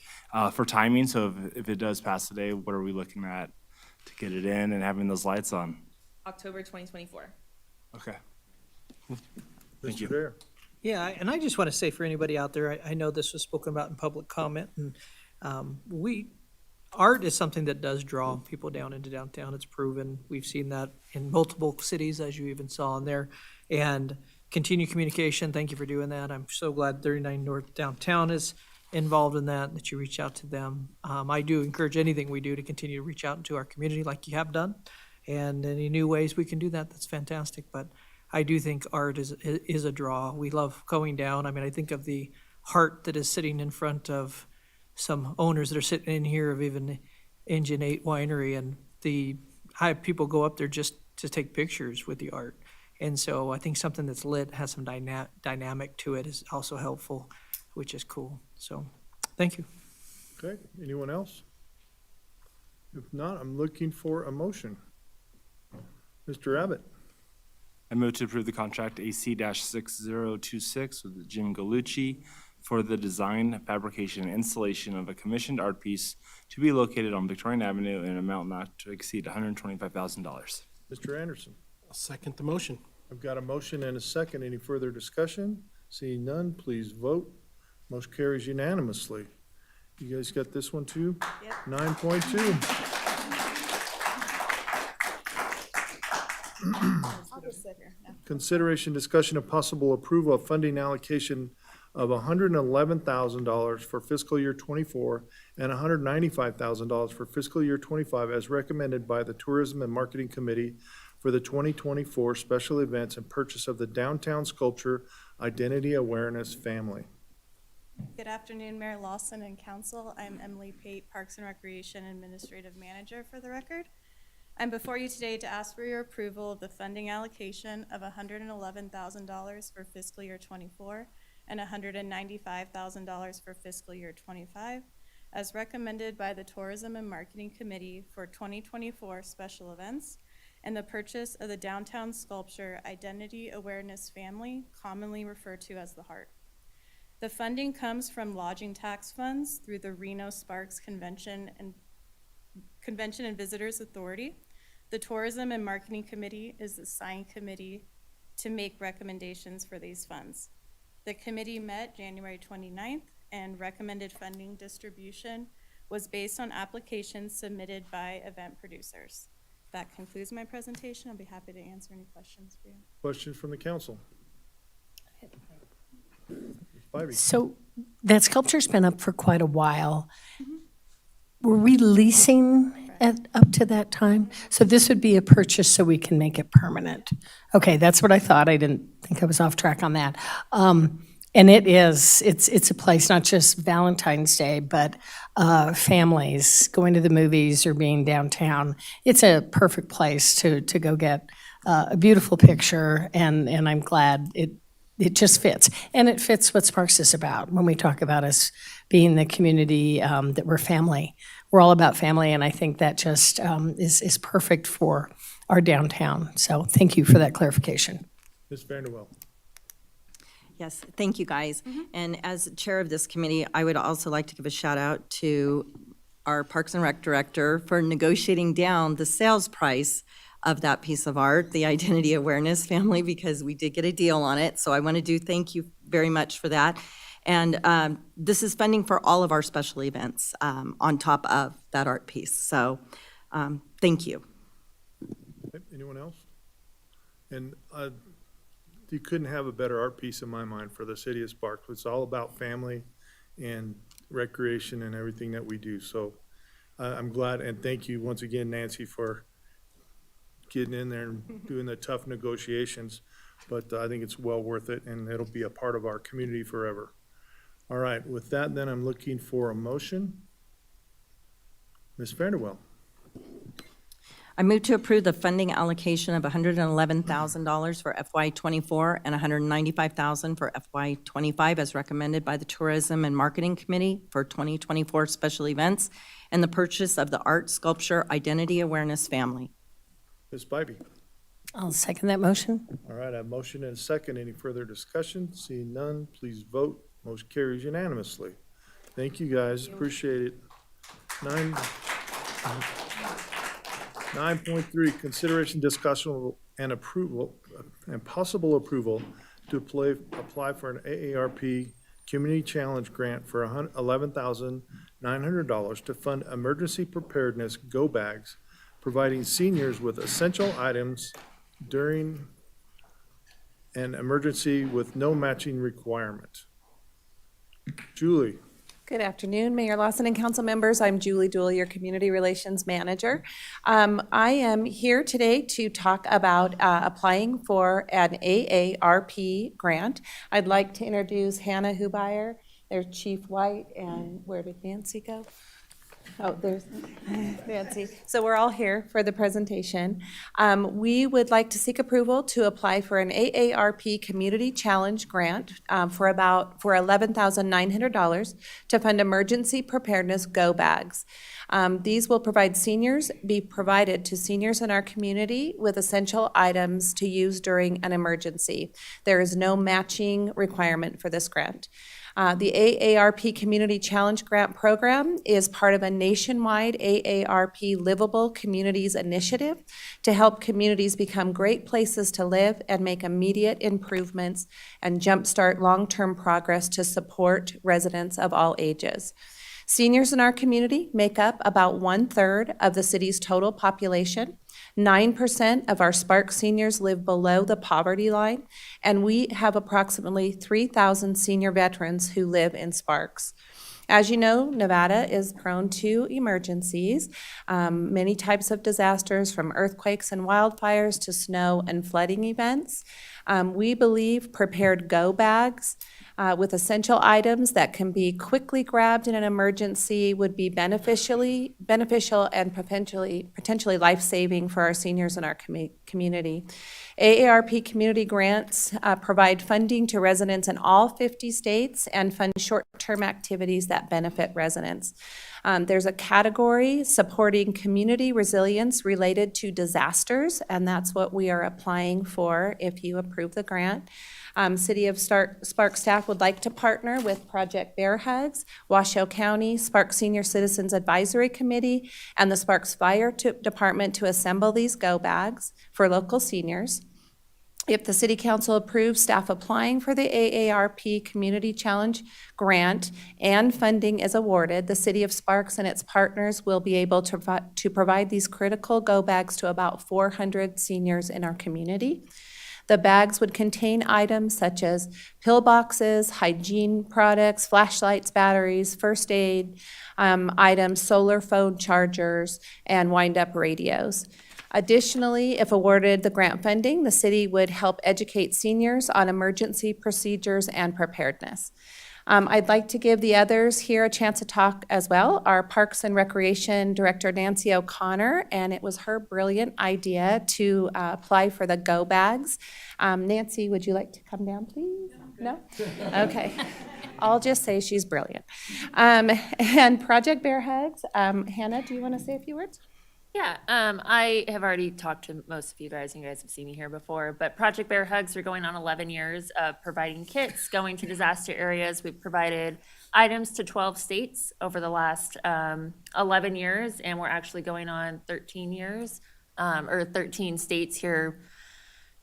for timing. So if it does pass today, what are we looking at to get it in and having those lights on? October 2024. Okay. Thank you. Dare. Yeah, and I just want to say for anybody out there, I know this was spoken about in public comment, and art is something that does draw people down into downtown. It's proven. We've seen that in multiple cities, as you even saw in there. And continue communication. Thank you for doing that. I'm so glad 39 North Downtown is involved in that you reach out to them. I do encourage anything we do to continue to reach out into our community like you have done. And any new ways we can do that, that's fantastic. But I do think art is a draw. We love going down. I mean, I think of the heart that is sitting in front of some owners that are sitting in here of even Engine 8 Winery, and people go up there just to take pictures with the art. And so I think something that's lit, has some dynamic to it is also helpful, which is cool. So, thank you. Okay, anyone else? If not, I'm looking for a motion. Mr. Abbott. I move to approve the contract AC-6026 with Jim Gallucci for the design, fabrication, and installation of a commissioned art piece to be located on Victorian Avenue in an amount not to exceed $125,000. Mr. Anderson. I'll second the motion. I've got a motion and a second. Any further discussion? Seeing none, please vote. Motion carries unanimously. You guys got this one too? Yep. 9.2. I'll just sit here. No. Consideration, discussion, of possible approval of funding allocation of $111,000 for fiscal year '24 and $195,000 for fiscal year '25 as recommended by the Tourism and Marketing Committee for the 2024 special events and purchase of the downtown sculpture Identity Awareness Family. Good afternoon, Mayor Lawson and Council. I'm Emily Pate, Parks and Recreation Administrative Manager for the record. I'm before you today to ask for your approval of the funding allocation of $111,000 for fiscal year '24 and $195,000 for fiscal year '25, as recommended by the Tourism and Marketing Committee for 2024 special events, and the purchase of the downtown sculpture Identity Awareness Family, commonly referred to as the Heart. The funding comes from lodging tax funds through the Reno Sparks Convention and Visitors Authority. The Tourism and Marketing Committee is the assigned committee to make recommendations for these funds. The committee met January 29th and recommended funding distribution was based on applications submitted by event producers. That concludes my presentation. I'll be happy to answer any questions for you. Questions from the council? Spivey. So that sculpture's been up for quite a while. Were we leasing up to that time? So this would be a purchase so we can make it permanent. Okay, that's what I thought. I didn't think I was off track on that. And it's a place, not just Valentine's Day, but families going to the movies or being downtown. It's a perfect place to go get a beautiful picture, and I'm glad it just fits. And it fits what Sparks is about when we talk about us being the community, that we're family. We're all about family, and I think that just is perfect for our downtown. So thank you for that clarification. Ms. Vanderwell. Yes, thank you, guys. And as chair of this committee, I would also like to give a shout out to our Parks and Rec director for negotiating down the sales price of that piece of art, the Identity Awareness Family, because we did get a deal on it. So I want to thank you very much for that. And this is funding for all of our special events on top of that art piece. So thank you. Anyone else? And you couldn't have a better art piece in my mind for the city of Sparks. It's all about family and recreation and everything that we do. So I'm glad, and thank you once again, Nancy, for getting in there and doing the tough negotiations. But I think it's well worth it, and it'll be a part of our community forever. All right, with that, then I'm looking for a motion. Ms. Vanderwell. I move to approve the funding allocation of $111,000 for FY '24 and $195,000 for FY '25 as recommended by the Tourism and Marketing Committee for 2024 special events, and the purchase of the art sculpture Identity Awareness Family. Ms. Bybee. I'll second that motion. All right, I have motion and second. Any further discussion? Seeing none, please vote. Motion carries unanimously. Thank you, guys. Appreciate it. 9.3, consideration, discussion, and approval, and possible approval to apply for an AARP Community Challenge Grant for $11,900 to fund emergency preparedness go bags, providing seniors with essential items during an emergency with no matching requirement. Julie. Good afternoon, Mayor Lawson and council members. I'm Julie Dooley, your Community Relations Manager. I am here today to talk about applying for an AARP grant. I'd like to introduce Hannah Hubeyer, their Chief White, and where did Nancy go? Oh, there's Nancy. So we're all here for the presentation. We would like to seek approval to apply for an AARP Community Challenge Grant for $11,900 to fund emergency preparedness go bags. These will be provided to seniors in our community with essential items to use during an emergency. There is no matching requirement for this grant. The AARP Community Challenge Grant Program is part of a nationwide AARP Livable Communities initiative to help communities become great places to live and make immediate improvements and jumpstart long-term progress to support residents of all ages. Seniors in our community make up about 1/3 of the city's total population. 9% of our Sparks seniors live below the poverty line, and we have approximately 3,000 senior veterans who live in Sparks. As you know, Nevada is prone to emergencies, many types of disasters from earthquakes and wildfires to snow and flooding events. We believe prepared go bags with essential items that can be quickly grabbed in an emergency would be beneficial and potentially life-saving for our seniors in our community. AARP community grants provide funding to residents in all 50 states and fund short-term activities that benefit residents. There's a category supporting community resilience related to disasters, and that's what we are applying for if you approve the grant. City of Sparks staff would like to partner with Project Bear Hugs, Washoe County, Sparks Senior Citizens Advisory Committee, and the Sparks Fire Department to assemble these go bags for local seniors. If the City Council approves staff applying for the AARP Community Challenge grant and funding is awarded, the City of Sparks and its partners will be able to provide these critical go bags to about 400 seniors in our community. The bags would contain items such as pillboxes, hygiene products, flashlights, batteries, first aid items, solar phone chargers, and wind-up radios. Additionally, if awarded the grant funding, the city would help educate seniors on emergency procedures and preparedness. I'd like to give the others here a chance to talk as well. Our Parks and Recreation Director, Nancy O'Connor, and it was her brilliant idea to apply for the go bags. Nancy, would you like to come down, please? No? Okay. I'll just say she's brilliant. And Project Bear Hugs, Hannah, do you want to say a few words? Yeah, I have already talked to most of you guys, and you guys have seen me here before, but Project Bear Hugs are going on 11 years of providing kits, going to disaster areas. We've provided items to 12 states over the last 11 years, and we're actually going on 13 years, or 13 states here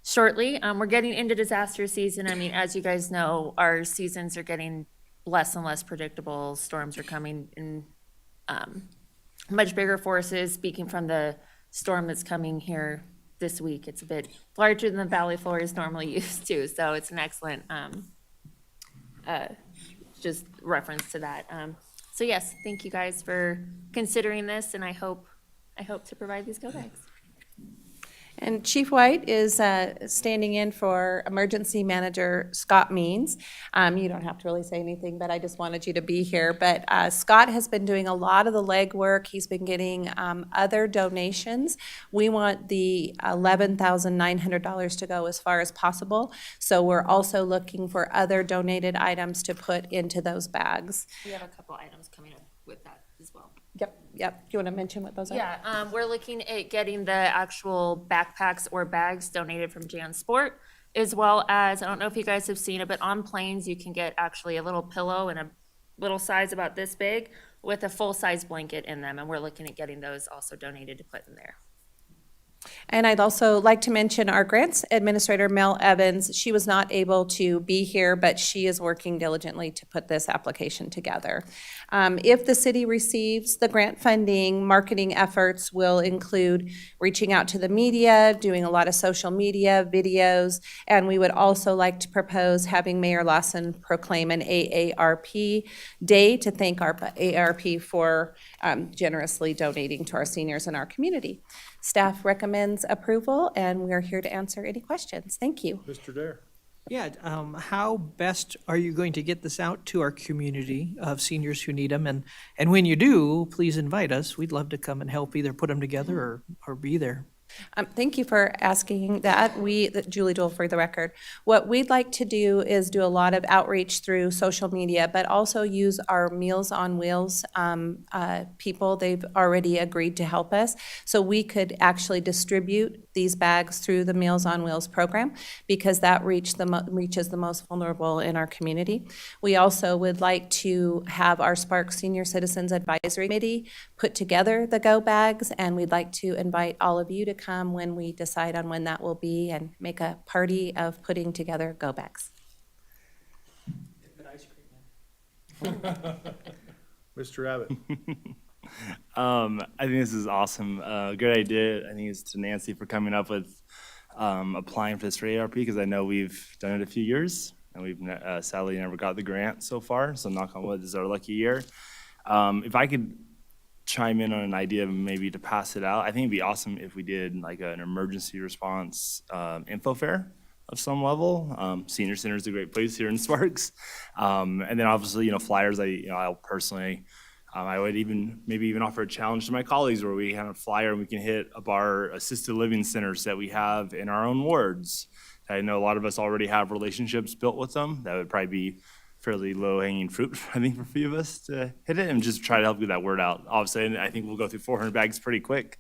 shortly. We're getting into disaster season. I mean, as you guys know, our seasons are getting less and less predictable. Storms are coming in much bigger forces. Speaking from the storm that's coming here this week, it's a bit larger than the valley floor is normally used to, so it's an excellent just reference to that. So yes, thank you guys for considering this, and I hope to provide these go bags. And Chief White is standing in for Emergency Manager Scott Means. You don't have to really say anything, but I just wanted you to be here. But Scott has been doing a lot of the legwork. He's been getting other donations. We want the $11,900 to go as far as possible. So we're also looking for other donated items to put into those bags. We have a couple items coming up with that as well. Yep. Do you want to mention what those are? Yeah, we're looking at getting the actual backpacks or bags donated from Jan Sport, as well as, I don't know if you guys have seen it, but on planes you can get actually a little pillow and a little size about this big with a full-size blanket in them, and we're looking at getting those also donated to put in there. And I'd also like to mention our grants administrator, Mel Evans. She was not able to be here, but she is working diligently to put this application together. If the city receives the grant funding, marketing efforts will include reaching out to the media, doing a lot of social media, videos, and we would also like to propose having Mayor Lawson proclaim an AARP Day to thank our AARP for generously donating to our seniors in our community. Staff recommends approval, and we are here to answer any questions. Thank you. Mr. Dare. Yeah, how best are you going to get this out to our community of seniors who need them? And when you do, please invite us. We'd love to come and help either put them together or be there. Thank you for asking that. Julie Dole for the record. What we'd like to do is do a lot of outreach through social media, but also use our Meals on Wheels people. They've already agreed to help us. So we could actually distribute these bags through the Meals on Wheels program because that reaches the most vulnerable in our community. We also would like to have our Sparks Senior Citizens Advisory Committee put together the go bags, and we'd like to invite all of you to come when we decide on when that will be and make a party of putting together go bags. Mr. Abbott. I think this is awesome. Good idea. I think it's to Nancy for coming up with applying for this for ARP, because I know we've done it a few years and we've sadly never got the grant so far. So knock on wood, this is our lucky year. If I could chime in on an idea maybe to pass it out, I think it'd be awesome if we did like an emergency response info fair of some level. Senior Center is a great place here in Sparks. And then obviously, flyers, I'll personally, I would maybe even offer a challenge to my colleagues where we have a flyer and we can hit up our assisted living centers that we have in our own wards. I know a lot of us already have relationships built with them. That would probably be fairly low-hanging fruit, I think, for a few of us to hit it and just try to help get that word out. Obviously, I think we'll go through 400 bags pretty quick.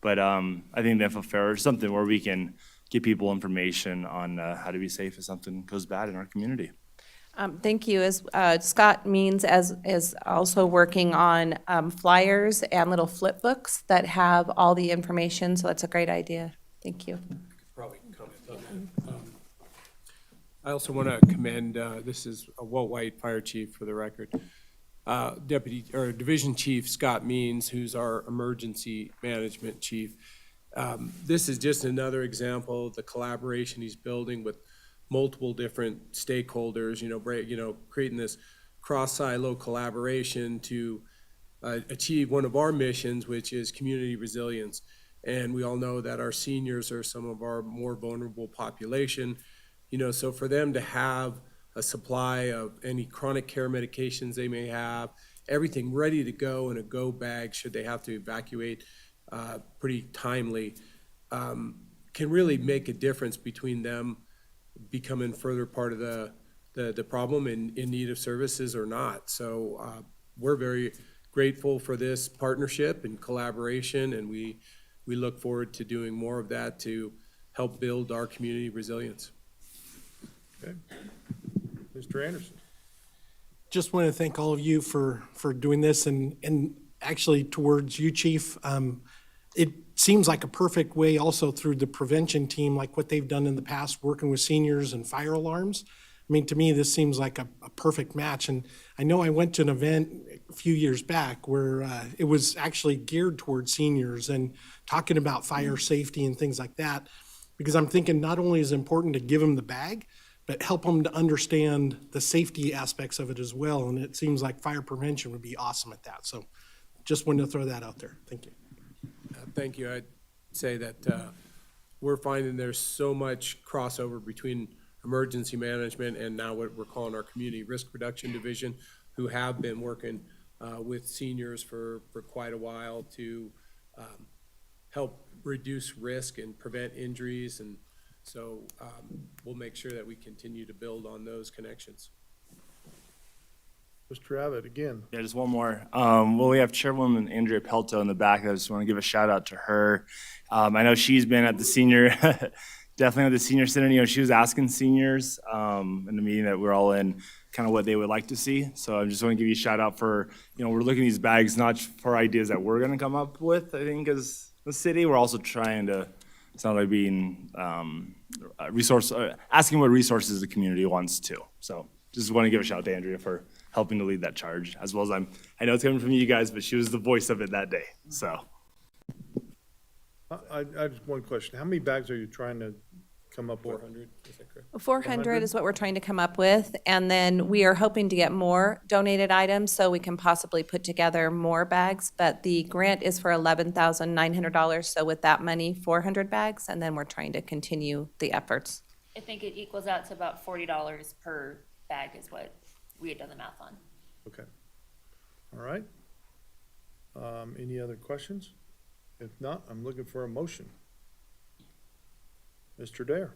But I think the info fair is something where we can give people information on how to be safe if something goes bad in our community. Thank you. As Scott Means is also working on flyers and little flip books that have all the information, so that's a great idea. Thank you. Probably comment on that. I also want to commend, this is a Walt White Fire Chief for the record, Division Chief Scott Means, who's our Emergency Management Chief. This is just another example of the collaboration he's building with multiple different stakeholders, creating this cross-silo collaboration to achieve one of our missions, which is community resilience. And we all know that our seniors are some of our more vulnerable population, so for them to have a supply of any chronic care medications they may have, everything ready to go in a go bag should they have to evacuate pretty timely, can really make a difference between them becoming further part of the problem and in need of services or not. So we're very grateful for this partnership and collaboration, and we look forward to doing more of that to help build our community resilience. Okay. Mr. Anderson. Just want to thank all of you for doing this, and actually towards you, Chief. It seems like a perfect way also through the prevention team, like what they've done in the past, working with seniors and fire alarms. I mean, to me, this seems like a perfect match. And I know I went to an event a few years back where it was actually geared towards seniors and talking about fire safety and things like that, because I'm thinking not only is it important to give them the bag, but help them to understand the safety aspects of it as well. And it seems like fire prevention would be awesome at that. So just wanted to throw that out there. Thank you. Thank you. I'd say that we're finding there's so much crossover between emergency management and now what we're calling our community risk reduction division, who have been working with seniors for quite a while to help reduce risk and prevent injuries. And so we'll make sure that we continue to build on those connections. Mr. Abbott, again. Yeah, just one more. Well, we have Chairwoman Andrea Pelto in the back. I just want to give a shout out to her. I know she's been at the senior, definitely at the senior center. She was asking seniors in the meeting that we're all in kind of what they would like to see. So I just want to give you a shout out for, we're looking at these bags not for ideas that we're going to come up with, I think, as the city. We're also trying to, it's not like being asking what resources the community wants to. So just want to give a shout out to Andrea for helping to lead that charge, as well as I know it's coming from you guys, but she was the voice of it that day, so. I just one question. How many bags are you trying to come up with? 400, is that correct? 400 is what we're trying to come up with, and then we are hoping to get more donated items so we can possibly put together more bags, but the grant is for $11,900, so with that money, 400 bags, and then we're trying to continue the efforts. I think it equals out to about $40 per bag is what we had done the math on. Okay. All right. Any other questions? If not, I'm looking for a motion. Mr. Dare.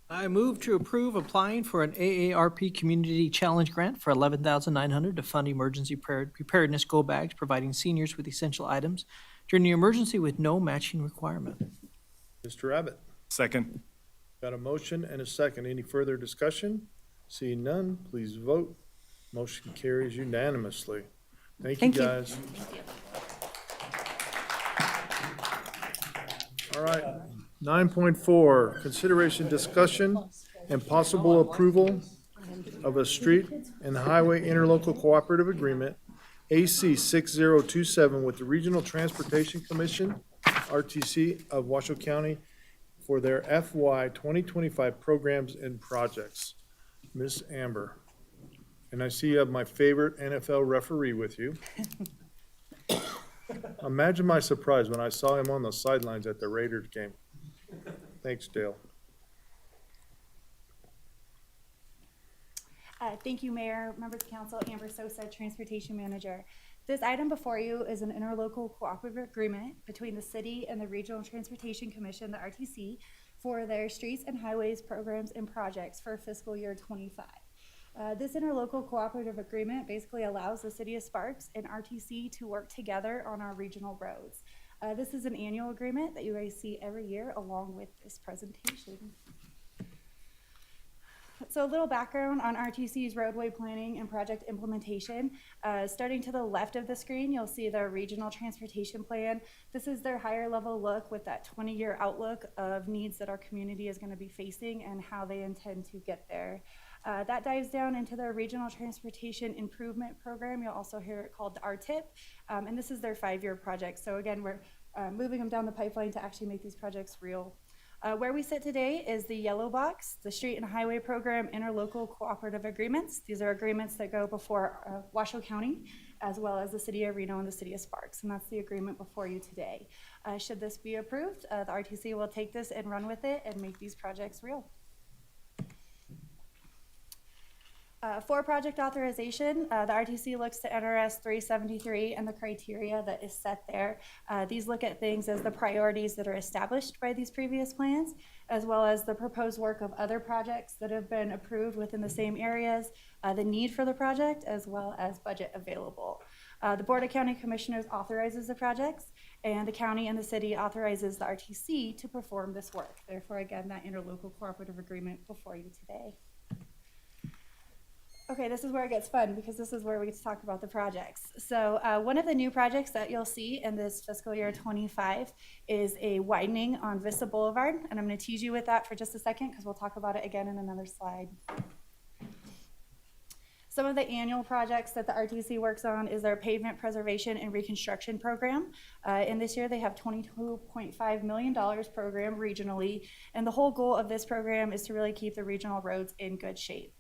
I move to approve applying for an AARP Community Challenge Grant for $11,900 to fund emergency preparedness go bags, providing seniors with essential items during the emergency with no matching requirement. Mr. Abbott. Second. Got a motion and a second. Any further discussion? Seeing none, please vote. Motion carries unanimously. Thank you, guys. All right, 9.4, consideration, discussion, and possible approval of a street and highway interlocal cooperative agreement AC 6027 with the Regional Transportation Commission, RTC of Washoe County, for their FY 2025 programs and projects. Ms. Amber. And I see you have my favorite NFL referee with you. Imagine my surprise when I saw him on the sidelines at the Raiders game. Thanks, Dale. Thank you, Mayor, members of council, Amber Sosa, Transportation Manager. This item before you is an interlocal cooperative agreement between the city and the Regional Transportation Commission, the RTC, for their streets and highways programs and projects for fiscal year 25. This interlocal cooperative agreement basically allows the city of Sparks and RTC to work together on our regional roads. This is an annual agreement that you guys see every year along with this presentation. So a little background on RTC's roadway planning and project implementation. Starting to the left of the screen, you'll see their regional transportation plan. This is their higher level look with that 20-year outlook of needs that our community is going to be facing and how they intend to get there. That dives down into their regional transportation improvement program. You'll also hear it called the RTIP, and this is their 5-year project. So again, we're moving them down the pipeline to actually make these projects real. Where we sit today is the yellow box, the Street and Highway Program Interlocal Cooperative Agreements. These are agreements that go before Washoe County, as well as the City of Reno and the City of Sparks, and that's the agreement before you today. Should this be approved, the RTC will take this and run with it and make these projects real. For project authorization, the RTC looks to NRS 373 and the criteria that is set there. These look at things as the priorities that are established by these previous plans, as well as the proposed work of other projects that have been approved within the same areas, the need for the project, as well as budget available. The Board of County Commissioners authorizes the projects, and the county and the city authorizes the RTC to perform this work. Therefore, again, that interlocal cooperative agreement before you today. Okay, this is where it gets fun because this is where we get to talk about the projects. So one of the new projects that you'll see in this fiscal year 25 is a widening on Vista Boulevard. And I'm going to tease you with that for just a second because we'll talk about it again in another slide. Some of the annual projects that the RTC works on is their pavement preservation and reconstruction program. And this year they have $22.5 million program regionally. And the whole goal of this program is to really keep the regional roads in good shape.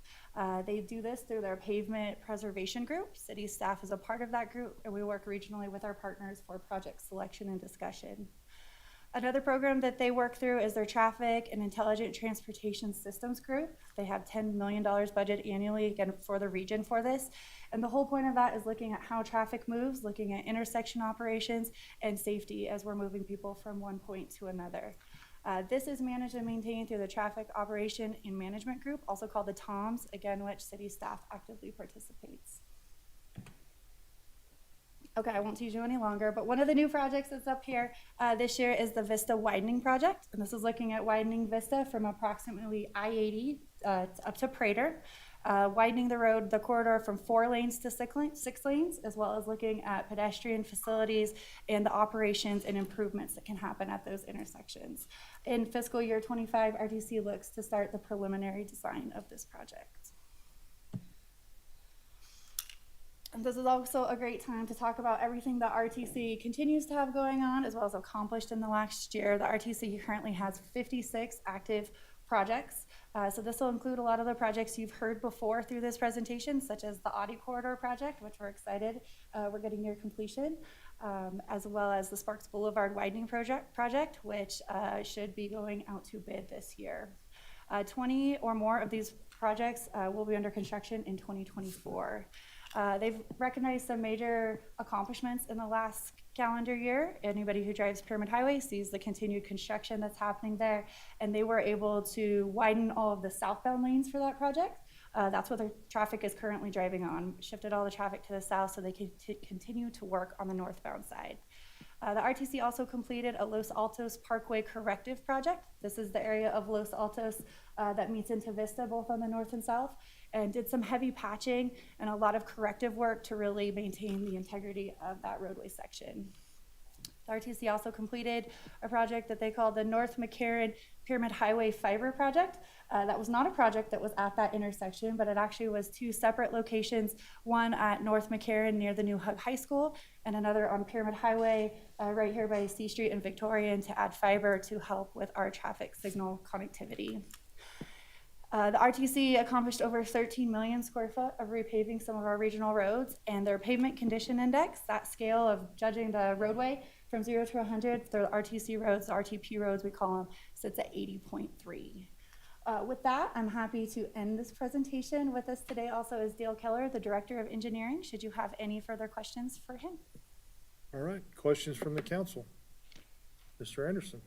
They do this through their pavement preservation group. City staff is a part of that group, and we work regionally with our partners for project selection and discussion. Another program that they work through is their traffic and intelligent transportation systems group. They have $10 million budget annually, again, for the region for this. And the whole point of that is looking at how traffic moves, looking at intersection operations and safety as we're moving people from one point to another. This is managed and maintained through the Traffic Operation and Management Group, also called the TOMS, again, which city staff actively participates. Okay, I won't tease you any longer, but one of the new projects that's up here this year is the Vista Widening Project. And this is looking at widening Vista from approximately I-80 up to Prater. Widening the road, the corridor from 4 lanes to 6 lanes, as well as looking at pedestrian facilities and the operations and improvements that can happen at those intersections. In fiscal year 25, RTC looks to start the preliminary design of this project. And this is also a great time to talk about everything that RTC continues to have going on, as well as accomplished in the last year. The RTC currently has 56 active projects. So this will include a lot of the projects you've heard before through this presentation, such as the Audi Corridor project, which we're excited we're getting near completion, as well as the Sparks Boulevard Widening project, which should be going out to bid this year. 20 or more of these projects will be under construction in 2024. They've recognized some major accomplishments in the last calendar year. Anybody who drives Pyramid Highway sees the continued construction that's happening there, and they were able to widen all of the southbound lanes for that project. That's what their traffic is currently driving on, shifted all the traffic to the south so they can continue to work on the northbound side. The RTC also completed a Los Altos Parkway corrective project. This is the area of Los Altos that meets into Vista, both on the north and south, and did some heavy patching and a lot of corrective work to really maintain the integrity of that roadway section. The RTC also completed a project that they called the North McCarran Pyramid Highway Fiber Project. That was not a project that was at that intersection, but it actually was two separate locations, one at North McCarran near the new Hug High School, and another on Pyramid Highway right here by C Street and Victorian to add fiber to help with our traffic signal connectivity. The RTC accomplished over 13 million square foot of repaving some of our regional roads, and their pavement condition index, that scale of judging the roadway from 0 to 100, the RTC roads, the RTP roads we call them, sits at 80.3. With that, I'm happy to end this presentation. With us today also is Dale Keller, the Director of Engineering, should you have any further questions for him. All right, questions from the council? Mr. Anderson?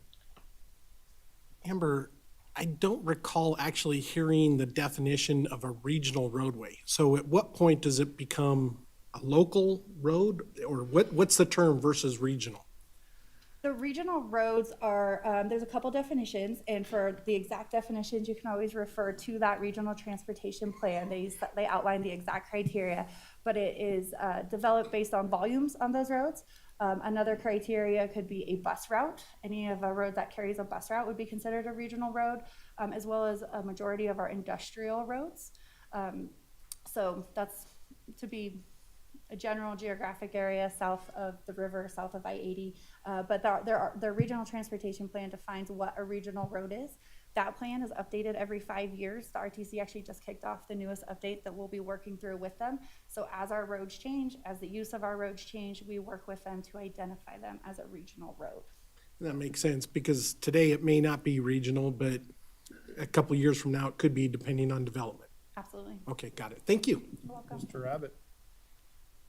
Amber, I don't recall actually hearing the definition of a regional roadway. So at what point does it become a local road, or what's the term versus regional? The regional roads are, there's a couple definitions, and for the exact definitions, you can always refer to that regional transportation plan. They outline the exact criteria, but it is developed based on volumes on those roads. Another criteria could be a bus route. Any of a road that carries a bus route would be considered a regional road, as well as a majority of our industrial roads. So that's to be a general geographic area south of the river, south of I-80. But their regional transportation plan defines what a regional road is. That plan is updated every 5 years. The RTC actually just kicked off the newest update that we'll be working through with them. So as our roads change, as the use of our roads change, we work with them to identify them as a regional road. That makes sense, because today it may not be regional, but a couple years from now it could be, depending on development. Absolutely. Okay, got it. Thank you. You're welcome. Mr. Abbott?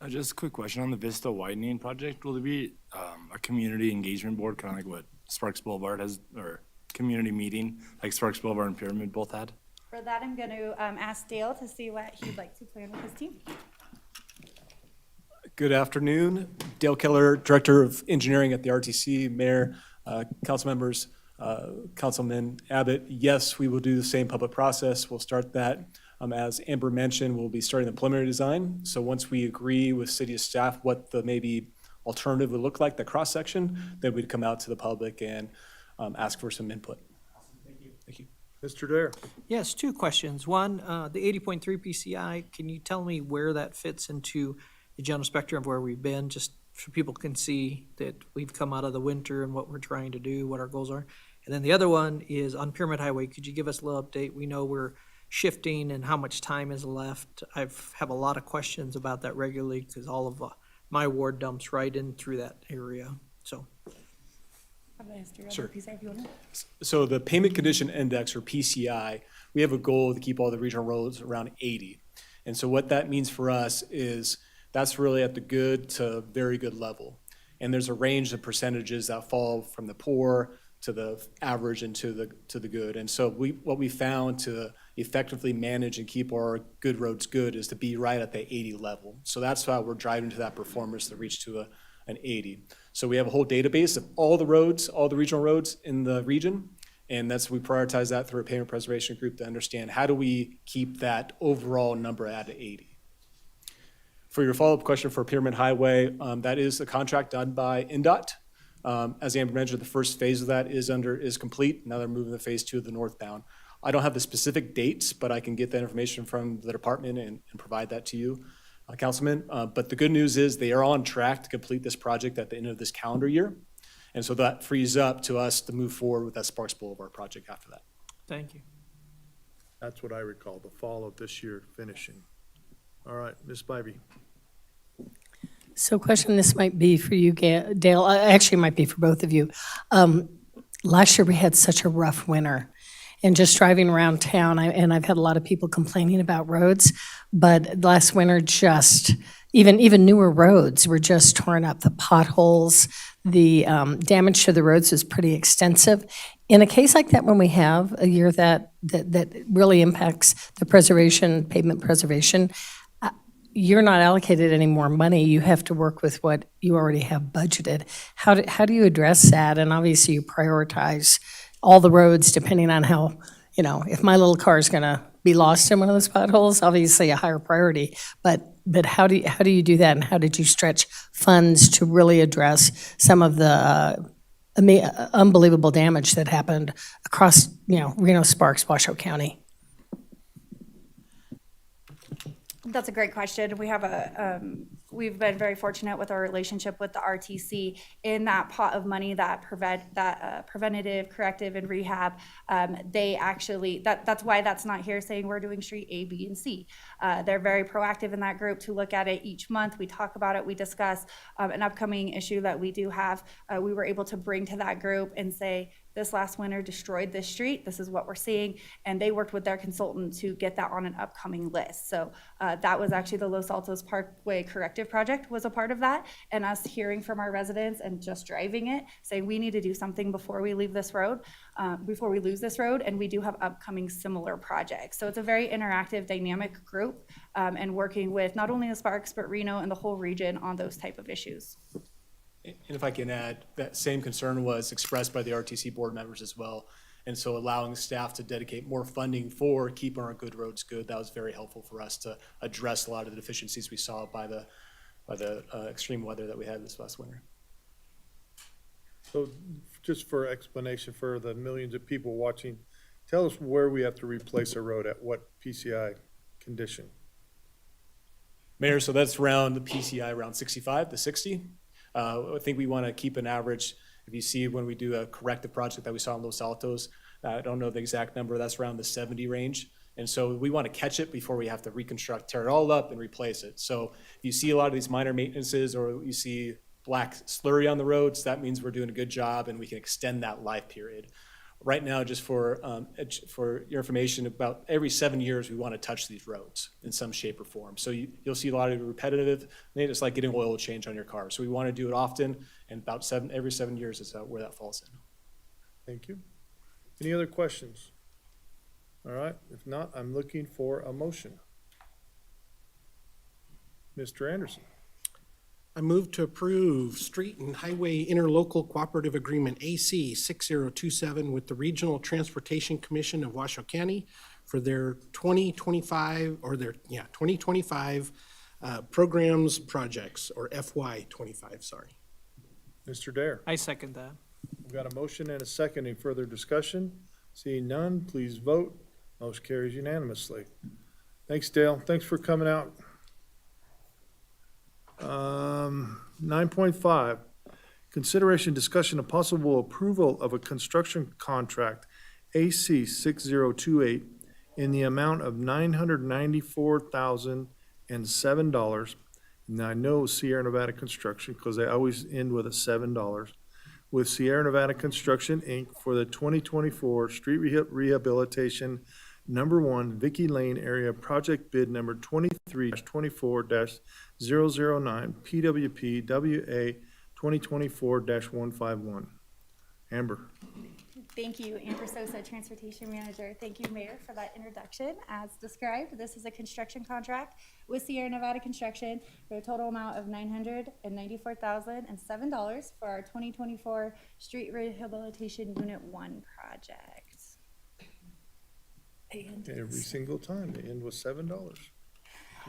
Just a quick question on the Vista widening project. Will there be a community engagement board, kind of like what Sparks Boulevard has, or community meeting like Sparks Boulevard and Pyramid both had? For that, I'm going to ask Dale to see what he'd like to plan with his team. Good afternoon. Dale Keller, Director of Engineering at the RTC. Mayor, council members, Councilman Abbott. Yes, we will do the same public process. We'll start that. As Amber mentioned, we'll be starting the preliminary design. So once we agree with city staff what the maybe alternative would look like, the cross-section, then we'd come out to the public and ask for some input. Thank you. Thank you. Mr. Dare? Yes, two questions. One, the 80.3 PCI, can you tell me where that fits into the general spectrum of where we've been, just so people can see that we've come out of the winter and what we're trying to do, what our goals are? And then the other one is on Pyramid Highway. Could you give us a little update? We know we're shifting and how much time is left. I have a lot of questions about that regularly because all of my ward dumps right in through that area. So. Sure. So the payment condition index, or PCI, we have a goal to keep all the regional roads around 80. And so what that means for us is that's really at the good to very good level. And there's a range of percentages that fall from the poor to the average and to the good. And so what we found to effectively manage and keep our good roads good is to be right at the 80 level. So that's why we're driving to that performance to reach to an 80. So we have a whole database of all the roads, all the regional roads in the region. And we prioritize that through a payment preservation group to understand how do we keep that overall number at 80. For your follow-up question for Pyramid Highway, that is a contract done by NDOT. As Amber mentioned, the first phase of that is complete. Now they're moving to phase 2 of the northbound. I don't have the specific dates, but I can get that information from the department and provide that to you, Councilman. But the good news is they are on track to complete this project at the end of this calendar year. And so that frees up to us to move forward with that Sparks Boulevard project after that. Thank you. That's what I recall, the fall of this year finishing. All right, Ms. Bybee. So question, this might be for you, Dale, actually might be for both of you. Last year we had such a rough winter, and just driving around town, and I've had a lot of people complaining about roads, but last winter just, even newer roads were just torn up. The potholes, the damage to the roads was pretty extensive. In a case like that, when we have a year that really impacts the preservation, pavement preservation, you're not allocated any more money. You have to work with what you already have budgeted. How do you address that? And obviously you prioritize all the roads depending on how, if my little car is going to be lost in one of those potholes, obviously a higher priority. But But how do you do that, and how did you stretch funds to really address some of the unbelievable damage that happened across, Reno, Sparks, Washoe County? That's a great question. We've been very fortunate with our relationship with the RTC in that pot of money that preventative, corrective, and rehab. That's why that's not here saying we're doing street A, B, and C. They're very proactive in that group to look at it each month. We talk about it. We discuss an upcoming issue that we do have. We were able to bring to that group and say, this last winter destroyed this street. This is what we're seeing. And they worked with their consultant to get that on an upcoming list. So that was actually the Los Altos Parkway Corrective Project was a part of that. And us hearing from our residents and just driving it, saying we need to do something before we leave this road, before we lose this road. And we do have upcoming similar projects. So it's a very interactive, dynamic group and working with not only the Sparks, but Reno and the whole region on those type of issues. And if I can add, that same concern was expressed by the RTC board members as well. And so allowing staff to dedicate more funding for keeping our good roads good, that was very helpful for us to address a lot of the deficiencies we saw by the extreme weather that we had this last winter. So just for explanation for the millions of people watching, tell us where we have to replace a road at what PCI condition? Mayor, so that's around the PCI around 65 to 60. I think we want to keep an average. If you see when we do a corrective project that we saw in Los Altos, I don't know the exact number, that's around the 70 range. And so we want to catch it before we have to reconstruct, tear it all up and replace it. So if you see a lot of these minor maintenances or you see black slurry on the roads, that means we're doing a good job and we can extend that life period. Right now, just for your information, about every 7 years, we want to touch these roads in some shape or form. So you'll see a lot of repetitive, it's like getting oil change on your car. So we want to do it often, and about every 7 years is where that falls in. Thank you. Any other questions? All right, if not, I'm looking for a motion. Mr. Anderson. I move to approve Street and Highway Interlocal Cooperative Agreement AC 6027 with the Regional Transportation Commission of Washoe County for their 2025 programs projects, or FY 25, sorry. Mr. Dare. I second that. We've got a motion and a second. Any further discussion? Seeing none, please vote. Motion carries unanimously. Thanks, Dale. Thanks for coming out. 9.5, consideration, discussion, and possible approval of a construction contract AC 6028 in the amount of $994,007. And I know Sierra Nevada Construction, because they always end with a $7, with Sierra Nevada Construction, Inc. for the 2024 Street Rehabilitation Number 1, Vicky Lane Area Project Bid Number 23-24-009, PWP WA 2024-151. Amber. Thank you, Amber Sosa, Transportation Manager. Thank you, Mayor, for that introduction. As described, this is a construction contract with Sierra Nevada Construction for a total amount of $994,007 for our 2024 Street Rehabilitation Unit 1 project. Every single time, they end with $7.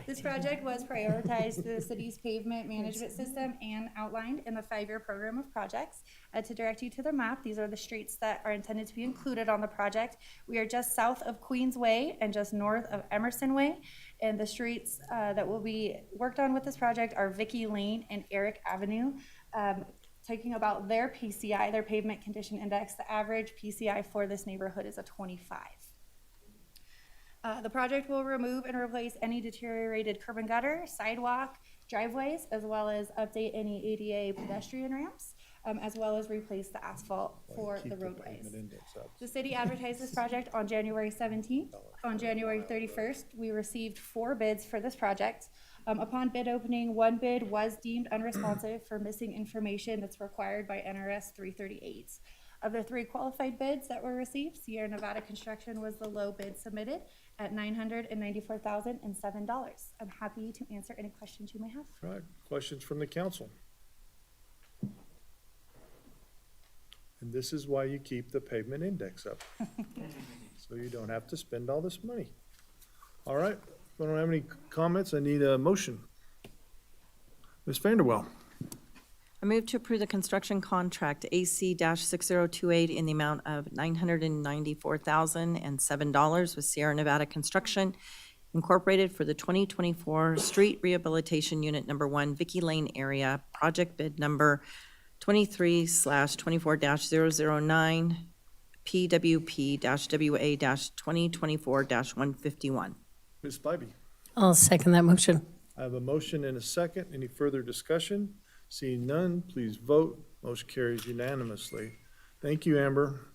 This project was prioritized through the city's pavement management system and outlined in the 5-year program of projects. To direct you to the map, these are the streets that are intended to be included on the project. We are just south of Queens Way and just north of Emerson Way. And the streets that will be worked on with this project are Vicky Lane and Eric Avenue. Talking about their PCI, their pavement condition index, the average PCI for this neighborhood is a 25. The project will remove and replace any deteriorated curb and gutter, sidewalk, driveways, as well as update any ADA pedestrian ramps, as well as replace the asphalt for the roadways. The city advertised this project on January 17th. On January 31st, we received 4 bids for this project. Upon bid opening, 1 bid was deemed unresponsive for missing information that's required by NRS 338. Of the 3 qualified bids that were received, Sierra Nevada Construction was the low bid submitted at $994,007. I'm happy to answer any questions you may have. All right, questions from the council? And this is why you keep the pavement index up. So you don't have to spend all this money. All right, I don't have any comments. I need a motion. Ms. Vanderwell. I move to approve the construction contract AC-6028 in the amount of $994,007 with Sierra Nevada Construction Incorporated for the 2024 Street Rehabilitation Unit Number 1, Vicky Lane area, project bid number 23/24-009, PWP-WA-2024-151. Ms. Spivey. I'll second that motion. I have a motion and a second. Any further discussion? Seeing none, please vote. Motion carries unanimously. Thank you, Amber.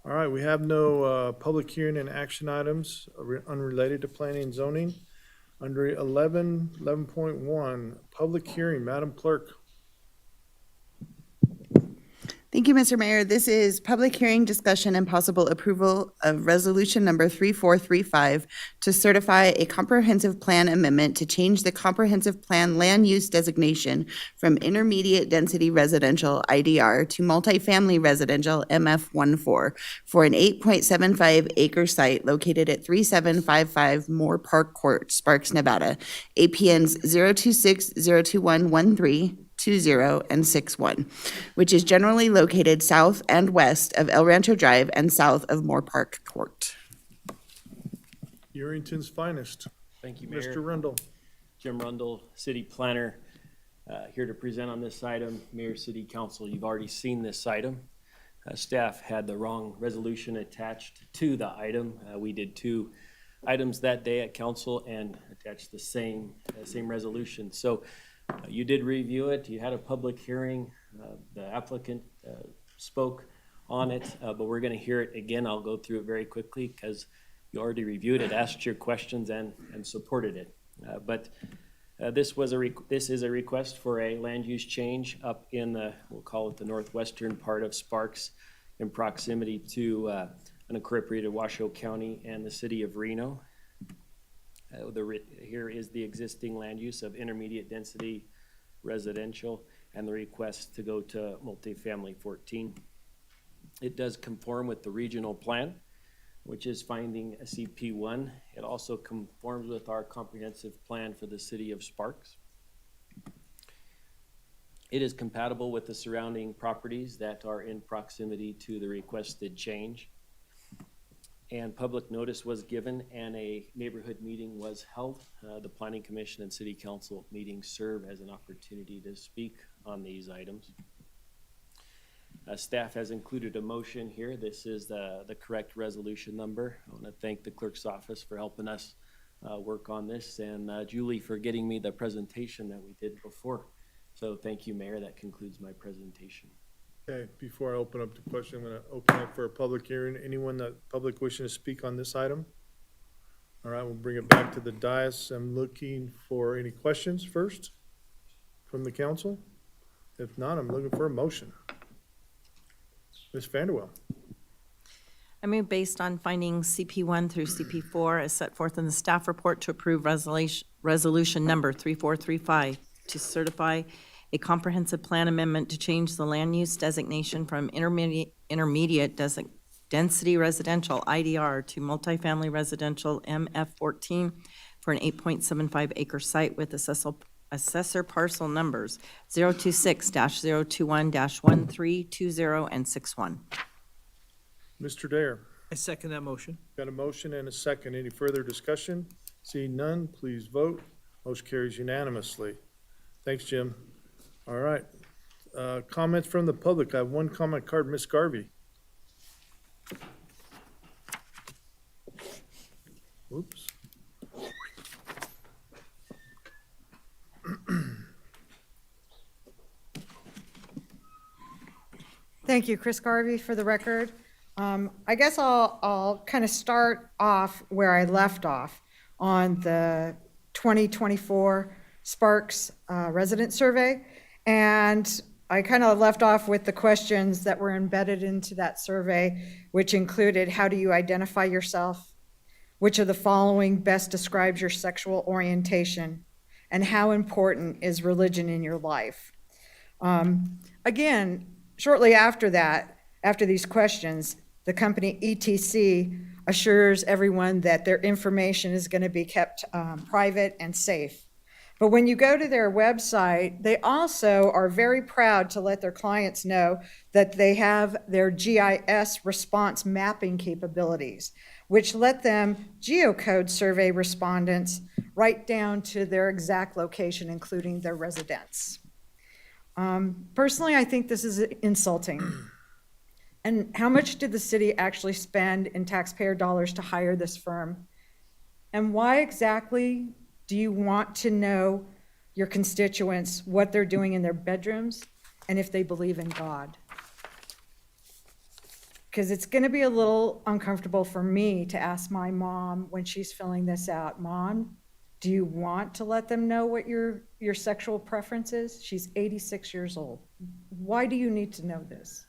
All right, we have no public hearing and action items unrelated to planning and zoning. Under 11.1, public hearing, Madam Clerk. Thank you, Mr. Mayor. This is public hearing, discussion, and possible approval of resolution number 3435 to certify a comprehensive plan amendment to change the comprehensive plan land use designation from intermediate density residential IDR to multifamily residential MF14 for an 8.75 acre site located at 3755 Moore Park Court, Sparks, Nevada. APNs 026-02113, 20 and 61, which is generally located south and west of El Rancho Drive and south of Moore Park Court. Yerington's finest. Thank you, Mayor. Mr. Rundle. Jim Rundle, City Planner, here to present on this item. Mayor, City Council, you've already seen this item. Staff had the wrong resolution attached to the item. We did 2 items that day at council and attached the same resolution. So you did review it, you had a public hearing, the applicant spoke on it, but we're gonna hear it again. I'll go through it very quickly because you already reviewed it, asked your questions and supported it. This is a request for a land use change up in the, we'll call it the northwestern part of Sparks in proximity to an incorporated Washoe County and the city of Reno. Here is the existing land use of intermediate density residential and the request to go to multifamily 14. It does conform with the regional plan, which is finding a CP1. It also conforms with our comprehensive plan for the city of Sparks. It is compatible with the surrounding properties that are in proximity to the requested change. And public notice was given and a neighborhood meeting was held. The Planning Commission and City Council meetings serve as an opportunity to speak on these items. Staff has included a motion here. This is the correct resolution number. I want to thank the clerk's office for helping us work on this and Julie for getting me the presentation that we did before. So thank you, Mayor. That concludes my presentation. Okay, before I open up the question, I'm gonna open up for a public hearing. Anyone that public wishing to speak on this item? All right, we'll bring it back to the dais. I'm looking for any questions first from the council. If not, I'm looking for a motion. Ms. Vanderwell. I move based on findings CP1 through CP4 as set forth in the staff report to approve resolution number 3435 to certify a comprehensive plan amendment to change the land use designation from intermediate density residential IDR to multifamily residential MF14 for an 8.75 acre site with assessor parcel numbers 026-021-13, 20 and 61. Mr. Dare. I second that motion. Got a motion and a second. Any further discussion? Seeing none, please vote. Motion carries unanimously. Thanks, Jim. All right. Comments from the public. I have one comment card, Ms. Garvey. Oops. Thank you, Chris Garvey, for the record. I guess I'll kind of start off where I left off on the 2024 Sparks resident survey. And I kind of left off with the questions that were embedded into that survey, which included, how do you identify yourself? Which of the following best describes your sexual orientation? And how important is religion in your life? Again, shortly after that, after these questions, the company ETC assures everyone that their information is going to be kept private and safe. But when you go to their website, they also are very proud to let their clients know that they have their GIS response mapping capabilities, which let them geocode survey respondents right down to their exact location, including their residence. Personally, I think this is insulting. And how much did the city actually spend in taxpayer dollars to hire this firm? And why exactly do you want to know your constituents, what they're doing in their bedrooms, and if they believe in God? Because it's going to be a little uncomfortable for me to ask my mom when she's filling this out, Mom, do you want to let them know what your sexual preference is? She's 86 years old. Why do you need to know this?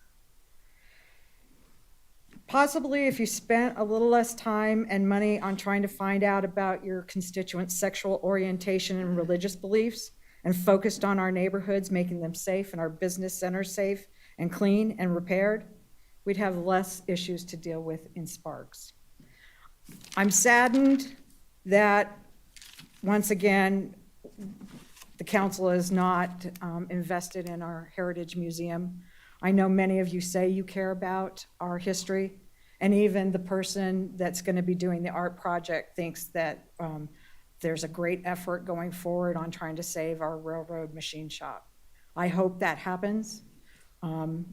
Possibly if you spent a little less time and money on trying to find out about your constituents' sexual orientation and religious beliefs, and focused on our neighborhoods, making them safe and our business centers safe and clean and repaired, we'd have less issues to deal with in Sparks. I'm saddened that, once again, the council is not invested in our Heritage Museum. I know many of you say you care about our history, and even the person that's going to be doing the art project thinks that there's a great effort going forward on trying to save our railroad machine shop. I hope that happens, and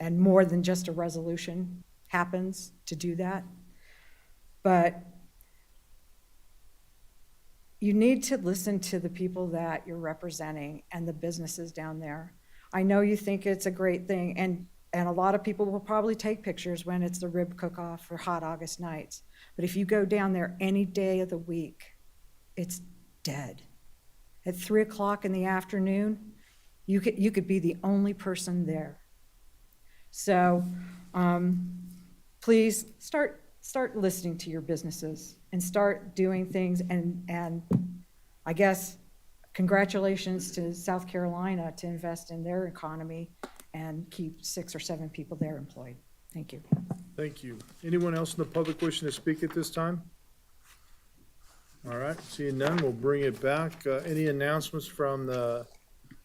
more than just a resolution happens to do that. But you need to listen to the people that you're representing and the businesses down there. I know you think it's a great thing, and a lot of people will probably take pictures when it's the rib cook-off or hot August nights. But if you go down there any day of the week, it's dead. At 3 o'clock in the afternoon, you could be the only person there. So please start listening to your businesses and start doing things. And I guess congratulations to South Carolina to invest in their economy and keep 6 or 7 people there employed. Thank you. Thank you. Anyone else in the public wishing to speak at this time? All right, seeing none, we'll bring it back. Any announcements from the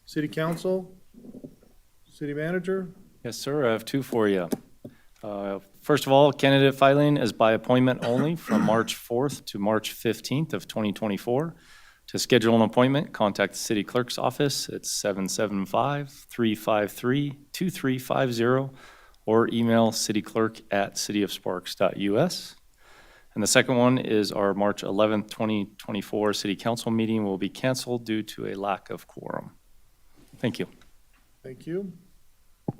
city council? City manager? Yes, sir, I have two for you. First of all, candidate filing is by appointment only from March 4th to March 15th of 2024. To schedule an appointment, contact the city clerk's office at 775-353-2350 or email cityclerk@cityofsparks.us. And the second one is our March 11th, 2024 city council meeting will be canceled due to a lack of quorum. Thank you. Thank you.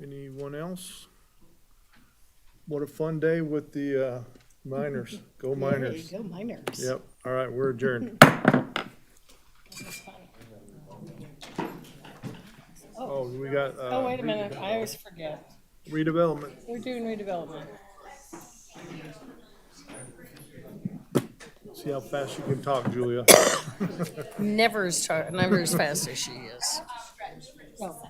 Anyone else? What a fun day with the miners. Go Miners. Go Miners. Yep. All right, we're adjourned. Oh, we got. Oh, wait a minute, I always forget. Redevelopment. We're doing redevelopment. See how fast you can talk, Julia. Never as fast as she is. Oh.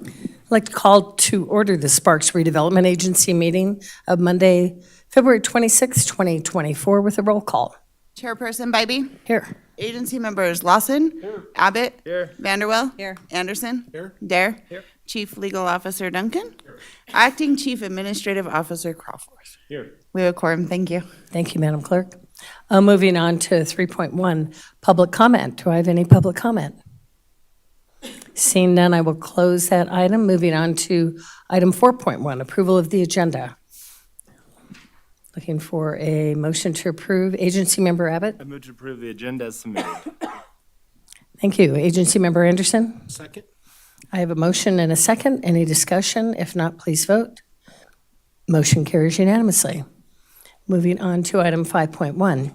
I'd like to call to order the Sparks Redevelopment Agency meeting of Monday, February 26, 2024, with a roll call. Chairperson Bybee? Here. Agency members Lawson? Abbott? Vanderwell? Here. Anderson? Here. Dare? Chief Legal Officer Duncan? Acting Chief Administrative Officer Crawford? Here. We have a quorum, thank you. Thank you, Madam Clerk. Moving on to 3.1, public comment. Do I have any public comment? Seeing none, I will close that item. Moving on to item 4.1, approval of the agenda. Looking for a motion to approve. Agency Member Abbott? I move to approve the agenda as submitted. Thank you. Agency Member Anderson? Second? I have a motion and a second. Any discussion? If not, please vote. Motion carries unanimously. Moving on to item 5.1.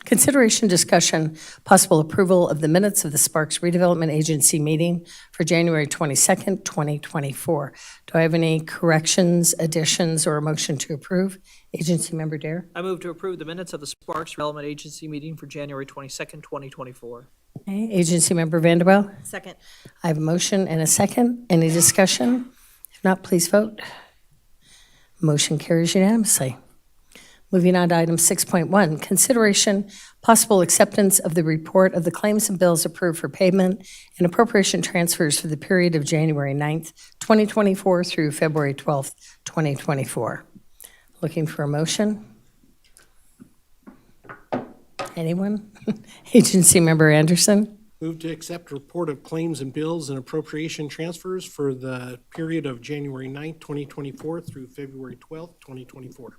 Consideration, discussion, possible approval of the minutes of the Sparks Redevelopment Agency meeting for January 22nd, 2024. Do I have any corrections, additions, or a motion to approve? Agency Member Dare? I move to approve the minutes of the Sparks Development Agency meeting for January 22nd, 2024. Okay. Agency Member Vanderbilt? Second. I have a motion and a second. Any discussion? If not, please vote. Motion carries unanimously. Moving on to item 6.1, consideration, possible acceptance of the report of the claims and bills approved for payment and appropriation transfers for the period of January 9th, 2024 through February 12th, 2024. Looking for a motion? Anyone? Agency Member Anderson? Move to accept report of claims and bills and appropriation transfers for the period of January 9th, 2024 through February 12th, 2024.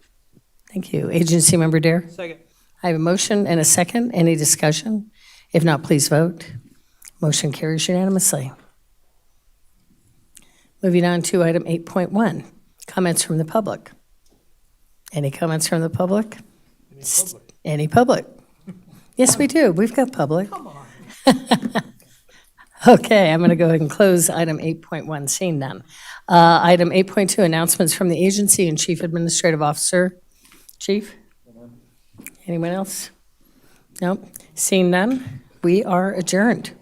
Thank you. Agency Member Dare? Second. I have a motion and a second. Any discussion? If not, please vote. Motion carries unanimously. Moving on to item 8.1, comments from the public. Any comments from the public? Any public? Yes, we do. We've got public. Come on. Okay, I'm going to go ahead and close item 8.1, seeing none. Item 8.2, announcements from the agency and Chief Administrative Officer. Chief? Anyone else? Nope. Seeing none, we are adjourned.